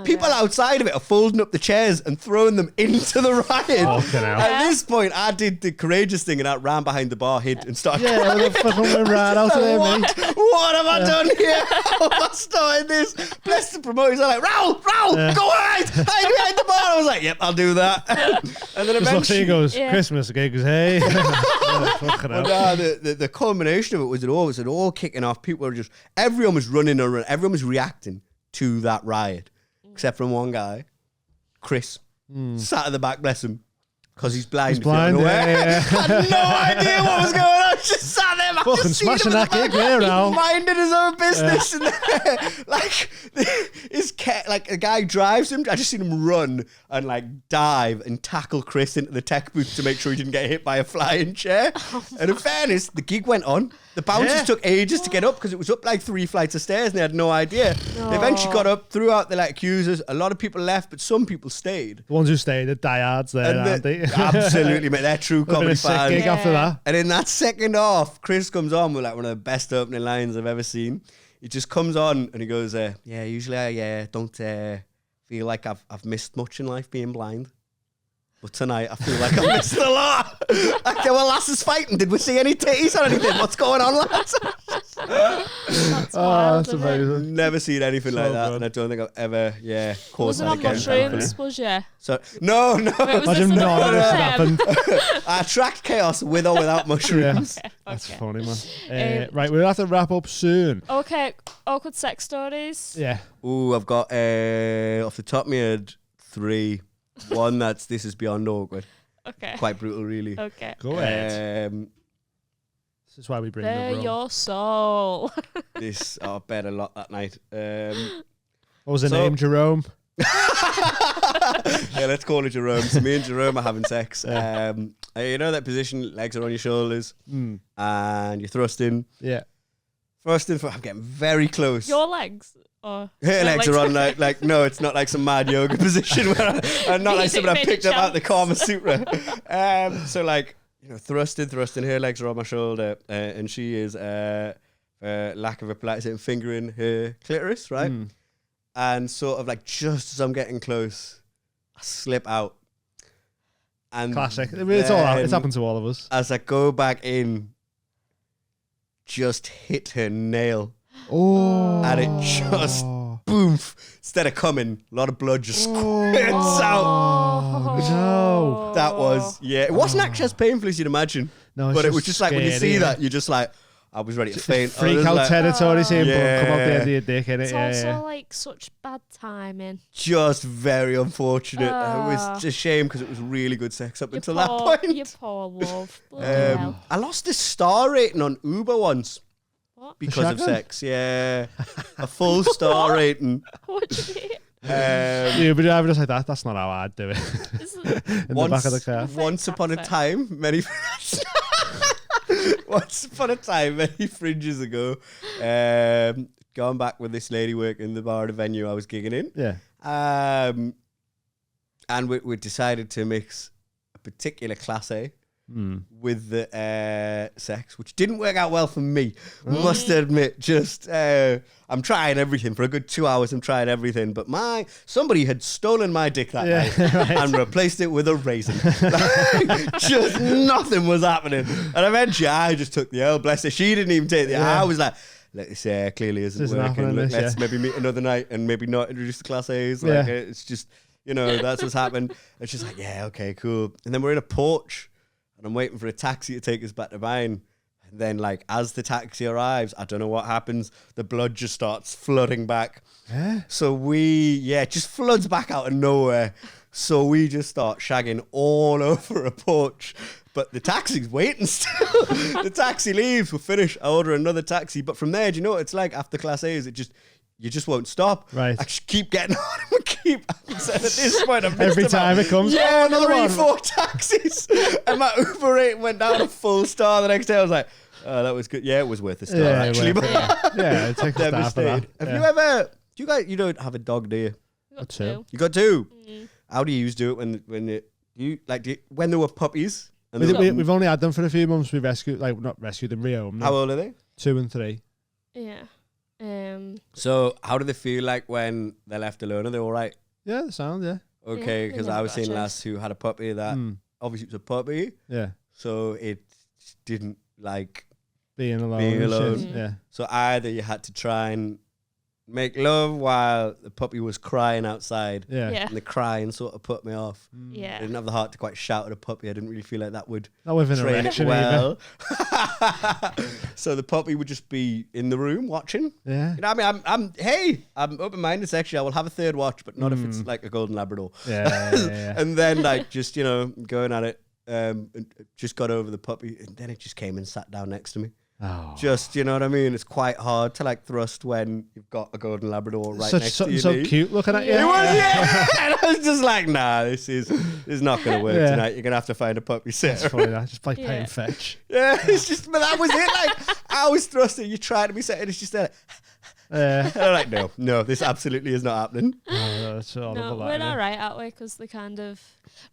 People outside of it are folding up the chairs and throwing them into the riot. At this point, I did the courageous thing and I ran behind the bar, hid, and started crying. Yeah, fucking went right out of there, mate. What have I done here? How have I started this? Bless the promoters. They're like, Raul, go hide behind the bar. I was like, yep, I'll do that. And then eventually he goes, Christmas gigs, hey. The culmination of it was it all kicking off. People were just, everyone was running around, everyone was reacting to that riot. Except from one guy, Chris, sat at the back, bless him, because he's blind. He's blind, I had no idea what was going on. Just sat there, fucking smashing that gig there, Al. Minding his own business, and like a guy drives him. I just seen him run and like dive and tackle Chris into the tech booth to make sure he didn't get hit by a flying chair. And in fairness, the gig went on. The bouncers took ages to get up because it was up like 3 flights of stairs and they had no idea. They eventually got up, threw out the like accusers. A lot of people left, but some people stayed. The ones who stayed, the diehards there, aren't they? Absolutely, mate. They're true comedy fans. Gig after that. And in that second half, Chris comes on with like one of the best opening lines I've ever seen. He just comes on and he goes, usually I don't feel like I've missed much in life being blind. But tonight, I feel like I missed a lot. Like, there were lasses fighting. Did we see any titties or anything? What's going on, lads? That's Oh, wild, that's isn't it? amazing. Never seen anything So like that, good. and I don't think I've ever, caught Wasn't that on again. mushrooms, was you? So no, Wait, was Imagine this none of this had them? happened. I attract chaos with or without mushrooms. That's Okay. funny, man. Um, Right, we'll have to wrap up soon. Okay, awkward sex stories. Yeah. Ooh, I've got off the top of my head 3. One this is beyond awkward, Okay. quite brutal, really. Okay. Go ahead. This is why we bring Bare the rum. your soul. I bet a lot that night. What was the So- name, Jerome? Yeah, let's call it Jerome. So me and Jerome are having sex. Yeah. You know that position, legs are on your shoulders, Mm. and you're thrusting. Yeah. Thrusting for, I'm getting very close. Your legs? Or Her their legs are on like no, it's not like some mad yoga position where I'm not like Music something I made picked it up out the Kama chants. Sutra. So like, you know, thrusting. Her legs are on my shoulder, and she is, lack of a polite term, fingering her clitoris, right? Mm. And sort of like just as I'm getting close, I slip out. And Classic. I mean, it's then happened to all of us. as I go back in, just hit her nail. Oh. And it just boom. Instead of coming, a lot of blood just squirts out. Oh, no. That was, it wasn't actually as painful as you'd imagine. No, it's But it was just like when you scary, see innit? that, you're just like, I was ready to faint. I Freak was out like, territory, saying, Yeah. come out the end of your dick, innit? It's Yeah, also yeah. like such bad timing. just very unfortunate. It was Ah. just a shame because it was really good sex up You until poor, that point. You poor love. Bloody hell. I lost a star rating on Uber once What? because of shagging? sex. Yeah, a full star rating. What do you mean? Yeah, but driving just like that, that's not how I'd do it. This is- In the back of the car. Once upon a That's it. time, once upon a time, many fringes ago, gone back with this lady working in the bar at a venue I was gigging in. Yeah. And we decided to mix a particular class A Mm. with the sex, which didn't work out well for me. Must admit, just I'm trying everything for a good 2 hours. I'm trying everything, but somebody had stolen my dick that night and replaced it with a raisin. Like, just nothing was happening, and eventually I just took the L. Bless her, she didn't even take the L. I was like, look, this clearly isn't Isn't working. happening, Look, this, let's maybe meet another night and maybe not introduce the class A's. Like, Yeah. it's just, you know, that's what's happened. And she's like, yeah, okay, cool. And then we're in a porch and I'm waiting for a taxi to take us back to mine. And then, like, as the taxi arrives, I don't know what happens. The blood just starts flooding back. Yeah. So it just floods back out of nowhere. So we just start shagging all over a porch. But the taxi's waiting still. The taxi leaves, we're finished. I order another taxi. But from there, do you know what it's like after Class A's? You just won't stop. Right. I just keep getting on and so at this point, I've missed Every about, time it comes, yeah, another one. 4 taxis. And my Uber rate went down a full star the next day. I was like, oh, that was good. Yeah, it was worth a star, actually. well, yeah, it takes a star for that. Devastated. Have you ever, you don't have a dog, do you? We got Two. two. You got 2. Mm. How do you used to do it when they were puppies? And they were- We've only had them for a few months. We rescued, not rescued them, rehomed them. how old are they? 2 and 3. Yeah. So how do they feel like when they're left alone? Are they all right? Yeah, the sound, yeah. Okay, they because never I was got a seeing chance. lads who had a puppy that obviously it was a puppy, Yeah. so it didn't like. Being alone. Being and shit. alone. Mm. Yeah. So either you had to try and make love while the puppy was crying outside, Yeah. Yeah. and the crying sort of put me off. I Yeah. didn't have the heart to quite shout at a puppy. I didn't really feel like that would Not with an train it erection either. well. So the puppy would just be in the room watching. Yeah. You know what I mean? I'm open-minded sexually. I will have a third watch, but not if it's like a golden Labrador. Yeah. And then like just, you know, going at it, and just got over the puppy, and then it just came and sat down next to me. Oh. Just, you know what I mean? It's quite hard to like thrust when you've got a golden Labrador right next to Something you. so cute looking at you. It was, yeah. And I was just like, nah, this is not going to work Yeah. tonight. You're going to have to find a puppy It's sitter. funny that. Just like Yeah. playing fetch. Yeah, it's just, but that was it. Like, I was thrusting, you trying to be set, and it's just there. Yeah. And I'm like, no, this absolutely is not happening. Oh, that's all No, of we're that. all right, aren't we? Because they kind of...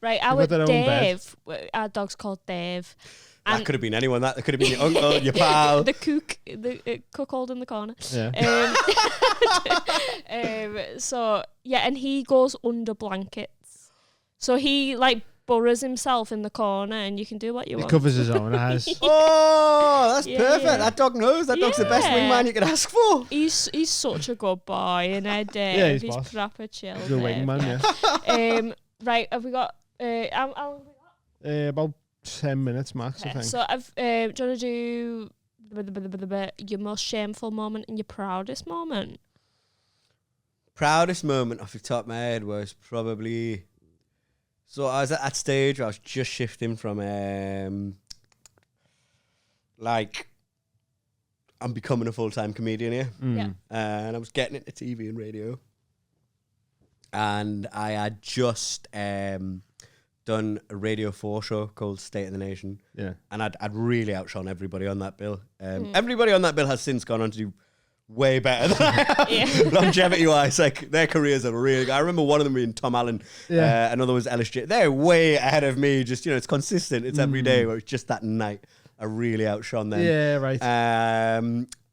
Right, got our their own bed. Dave, our dog's called Dave. That could have been anyone. That could have been your uncle, your pal. The cuckold in the corner. Yeah. So, yeah, and he goes under blankets. So he, like, burrows himself in the corner, and you can do what you He want. covers his own eyes. Oh, that's Yeah, perfect. yeah. That dog knows. That dog's the best Yeah. wingman you could ask for. He's such a good boy, and Dave. Yeah, he's he's boss. proper chill. He's a Dave, wingman, yeah. Right, have we got? How long have we got? About 10 minutes max, I Okay, think. so I've. Do you want to do your most shameful moment and your proudest moment? Proudest moment off the top of my head was probably... So I was at that stage where I was just shifting from, I'm becoming a full-time comedian here. Yeah. And I was getting into TV and radio. And I had just done a Radio 4 show called State of the Nation. Yeah. And I'd really outshone everybody on that bill. Everybody on that bill has since gone on to do way better than I have. Yeah. Longevity-wise, like, their careers are really good. I remember one of them being Tom Allen. Yeah. Another was LSJ. They're way ahead of me. Just, it's consistent. It's every day, where it's just that night I really outshone them. Yeah, right.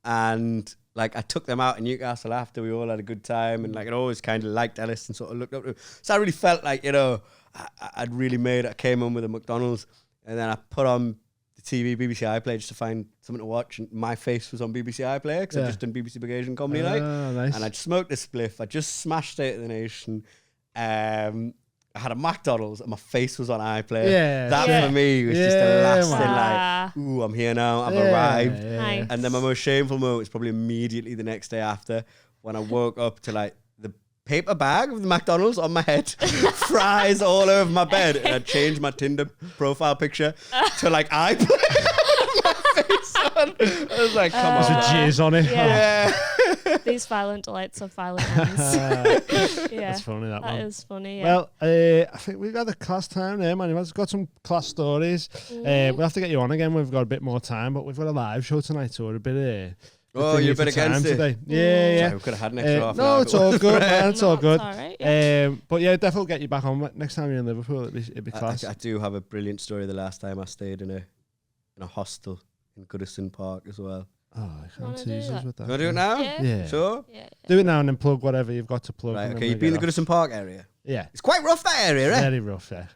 And like I took them out in Newcastle after. We all had a good time, and like I always kind of liked Ellis and sort of looked up to him. So I really felt like, I'd really made it. I came on with a McDonald's, and then I put on the TV, BBC iPlayer, just to find something to watch. And my face was on BBC iPlayer because I'd just done BBC Big Asian Comedy Night. Nice. And I'd smoked a spliff. I just smashed State of the Nation. I had a McDonald's and my face was on iPlayer. Yeah. That Yeah. for me was just a last thing, Ah. like, ooh, I'm here now. I've Yeah, arrived. yeah. Nice. And then my most shameful moment was probably immediately the next day after, when I woke up to like the paper bag of the McDonald's on my head, fries all over my bed, and I changed my Tinder profile picture to like iPlayer. My face on. I was like, come There's on. a jizz on it. Yeah. Yeah. These violent delights of violent ends. Yeah. That's funny, that one. That is funny, yeah. Well, I think we've got a class time there, man. We've got some class stories. We'll have to get you on again when we've got a bit more time, but we've got a live show tonight, so we're a bit... Oh, you're a bit against it. today. Yeah, yeah. We could have had an extra half an No, hour, it's all good, man. It's all No, good. it's all right, yeah. But yeah, definitely get you back on next time you're in Liverpool. It'd be class. I do have a brilliant story the last time I stayed in a hostel in Goodison Park as well. Oh, I can't Wanna tease do us that? with that. You want to do it now? Yeah. Yeah. Sure? Yeah. Do it now and then plug whatever you've got to plug. Right, and then okay. we'll You've been in the get off. Goodison Park area. Yeah. It's quite rough, that area, eh? Very rough, yeah.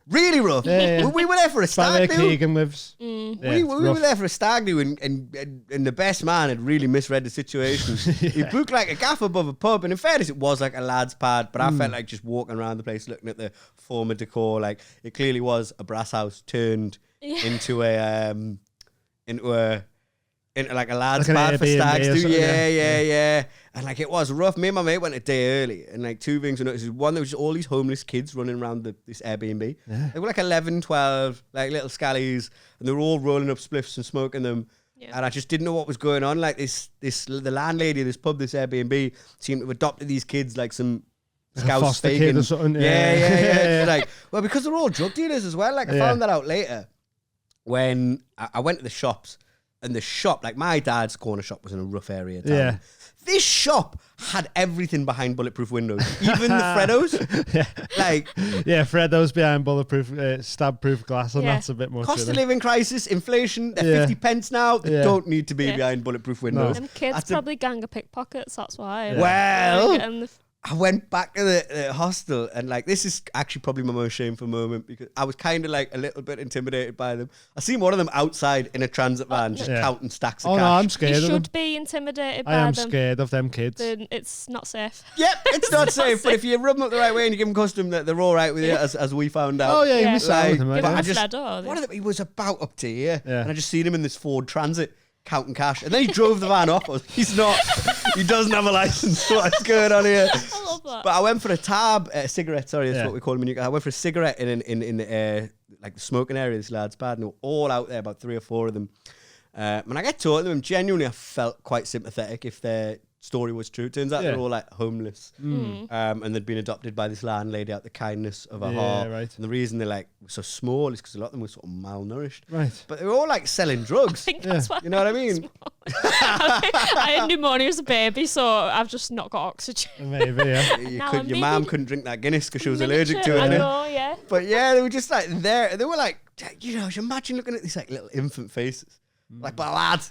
Really rough. Yeah, yeah. We were there for a By where stag do. Keegan lives. Yeah, We it's were rough. there for a stag do, and the best man had really misread the situation. He booked like a gaff above a pub, and in fairness, it was like a lad's pad, but I felt like just walking around the place looking at the former decor, like it clearly was a brass house turned into like a lad's Like an pad for Airbnb stags or do. something, Yeah. And like it was rough. Me and my mate went a day early, and like two things I noticed. One, there was just all these homeless kids running around this Airbnb. Yeah. They were like 11, 12, like little scallies, and they were all rolling up spliffs and smoking them. Yeah. And I just didn't know what was going on. Like the landlady of this pub, this Airbnb, seemed to have adopted these kids like some Like a scouts foster kid faking. or something. Yeah. Like, well, because they're all drug dealers as well. Like I Yeah. found that out later when I went to the shops, and the shop, like my dad's corner shop, was in a rough area of town. Yeah. This shop had everything behind bulletproof windows, even the Freddos. Yeah. Like Yeah, Freddo's behind bulletproof, stab-proof glass, and Yeah. that's a bit much. cost of isn't it? living crisis, inflation, they're Yeah. 50 pence now. They Yeah. don't need to be Yeah. behind bulletproof windows. Them kids That's a- probably gang of pickpockets, that's why. Yeah. Well, And I went back to the hostel, and like this is actually probably my most shameful moment, because I was kind of like a little bit intimidated by them. I seen one of them outside in a transit van just Yeah. counting stacks of Oh cash. no, I'm you scared of them. should be intimidated I by am them. scared of them kids. Then it's not safe. Yep, it's not safe, but if you rub them up the right way and you give them custom, they're all right with you, as we found out. Oh yeah, you Yeah. miss out with them, Like, right? but Give I him just- a Freddo, One of them, he was about up to here, Yeah. and I just seen him in this Ford Transit counting cash, and then he drove the van off. I was, he's not, he doesn't have a license. What's going on here? I love that. But I went for a cigarette. Sorry, that's Yeah. what we call them in Newcastle. I went for a cigarette in the like the smoking area of this lad's pad, and they were all out there, about 3 or 4 of them. When I get talking to them, genuinely, I felt quite sympathetic if their story was true. Turns out Yeah. they're all like homeless, and they'd been adopted by this landlady out the kindness of her Yeah, heart. right. And the reason they're like so small is because a lot of them were sort of malnourished. Right. But they were all like selling I drugs. think that's why. You know what I mean? I had pneumonia as a baby, so I've just not got oxygen. Maybe, yeah. Now Your I'm mum maybe- couldn't drink that Guinness because she was allergic to I it. know, yeah. But yeah, they were just like there. They were like, you know, imagine looking at these like little infant faces. Like, but lad,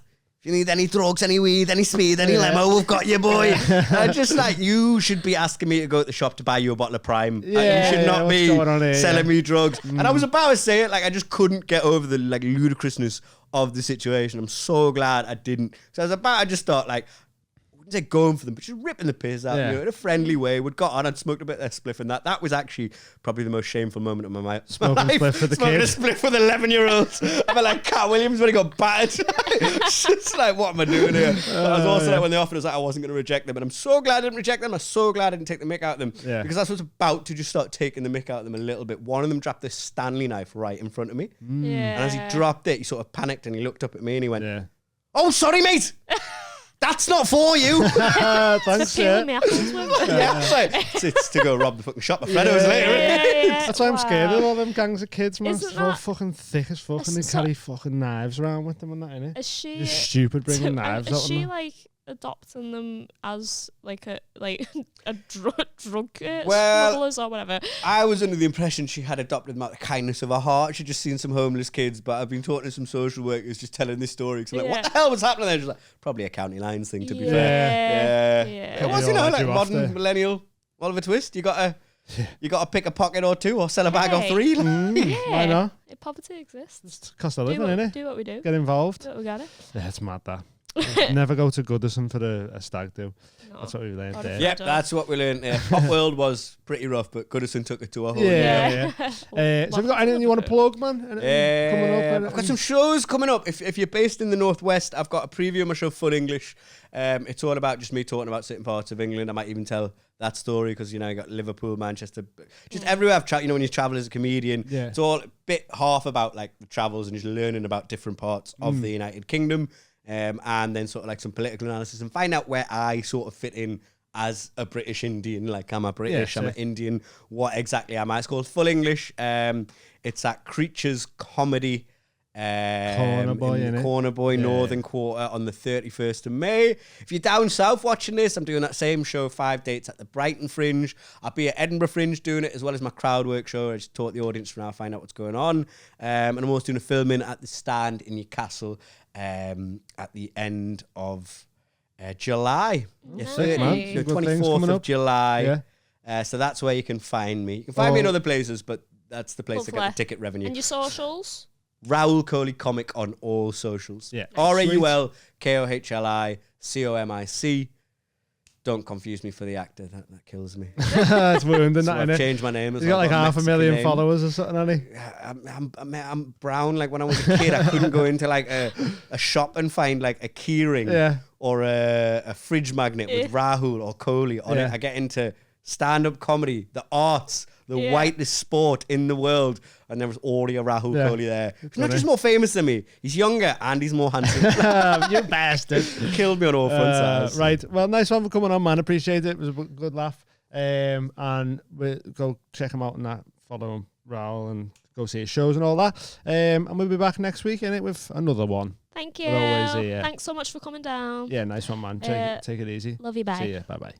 if you need any drugs, any weed, any speed, any limo, we've got you, boy. And just like, you should be asking me to go to the shop to buy you a bottle of Prime. You should not be selling me drugs. And I was about to say it, like, I just couldn't get over the like ludicrousness of the situation. I'm so glad I didn't. So I just thought, like, I wouldn't say going for them, but just ripping the piss out of you in a friendly way. We'd got on, I'd smoked a bit of spliff, and that was actually probably the most shameful moment of my life. Smoking spliff for the Smoking kids. a spliff with 11-year-olds. I'm like Cat Williams when he got battered. It's just like, what am I doing here? But I was also like, when they offered us, like, I wasn't going to reject them, and I'm so glad I didn't reject them. I'm so glad I didn't take the mick out of them, because I was about to just start taking the mick out of them a little bit. One of them dropped this Stanley knife right in front of me, and as he dropped it, he sort of panicked and he looked up at me and he went, "Oh, sorry, mate." That's not for you. Thanks, Peeling the apples with. It's to go rob the fucking shop. My friend was later. That's why I'm scared of all them gangs of kids, man. Isn't It's all that- fucking thick as fuck, and they carry fucking knives around with them and that, innit? Is she They're stupid bringing knives out. Is she and that. like adopting them as like a drug Well, smugglers or whatever? I was under the impression she had adopted them out of the kindness of her heart. She'd just seen some homeless kids, but I've been talking to some social workers just telling this story. So I'm like, what the hell was happening there? She's like, probably a county lines thing, to be fair. Yeah. It was, you know, like you modern after. millennial Oliver Twist. You gotta pick a pocket or two or sell a bag or three. Why not? Poverty exists. It's cost of living, innit? Do what we do. Get involved. Do what we gotta. Yeah, it's mad that. Never go to Goodison for a stag do. No. That's what we learned there. Yep, that's what we learned there. Pop World was pretty rough, but Goodison took it to a whole Yeah. So have you got anything you want to plug, man? Anything coming up? I've got some shows coming up. If you're based in the Northwest, I've got a preview of my show, Fun English. It's all about just me talking about certain parts of England. I might even tell that story because, you know, you got Liverpool, Manchester, just everywhere I've traveled. You know, when you travel as a comedian, it's all a bit half about like the travels and just learning about different parts of the United Kingdom. And then sort of like some political analysis and find out where I sort of fit in as a British Indian. Like, I'm a British, I'm an Indian. What exactly am I? It's called Full English. It's at Creatures Comedy Corner Boy, in Corner Boy, Northern Quarter on the 31st of May. If you're down south watching this, I'm doing that same show, 5 dates at the Brighton Fringe. I'll be at Edinburgh Fringe doing it, as well as my crowd work show. I just taught the audience from now, find out what's going on. And I'm also doing a filming at the Stand in Newcastle at the end of July. Nice. Sick, man. The Good things 24th coming of up. July. So that's where you can find me. You can find me in other places, but that's the place to get the ticket revenue. And your socials? Raul Kohli Comic on all socials. Yeah. RAUL KOHLI COMIC. Don't confuse me for the actor. That kills me. It's wounding, So that, I've innit? changed my name as He's well. got like I've got a 500,000 Mexican name. followers or something, hasn't he? I'm brown. Like, when I was a kid, I couldn't go into like a shop and find like a keyring or a fridge magnet with Rahul or Kohli on it. I get into stand-up comedy, the arts, the whitest sport in the world, and there was already a Raul Kohli there. He's not just more famous than me, he's younger and he's more handsome. You bastard. Killed me on all fronts. Right. Well, nice one for coming on, man. Appreciate it. It was a good laugh. And we'll go check him out and that. Follow him, Raul, and go see his shows and all that. And we'll be back next week, innit, with another one. Thank you. We're always here. Thanks so much for coming down. Yeah, nice one, man. Take it easy. Love you. Bye. See ya. Bye-bye.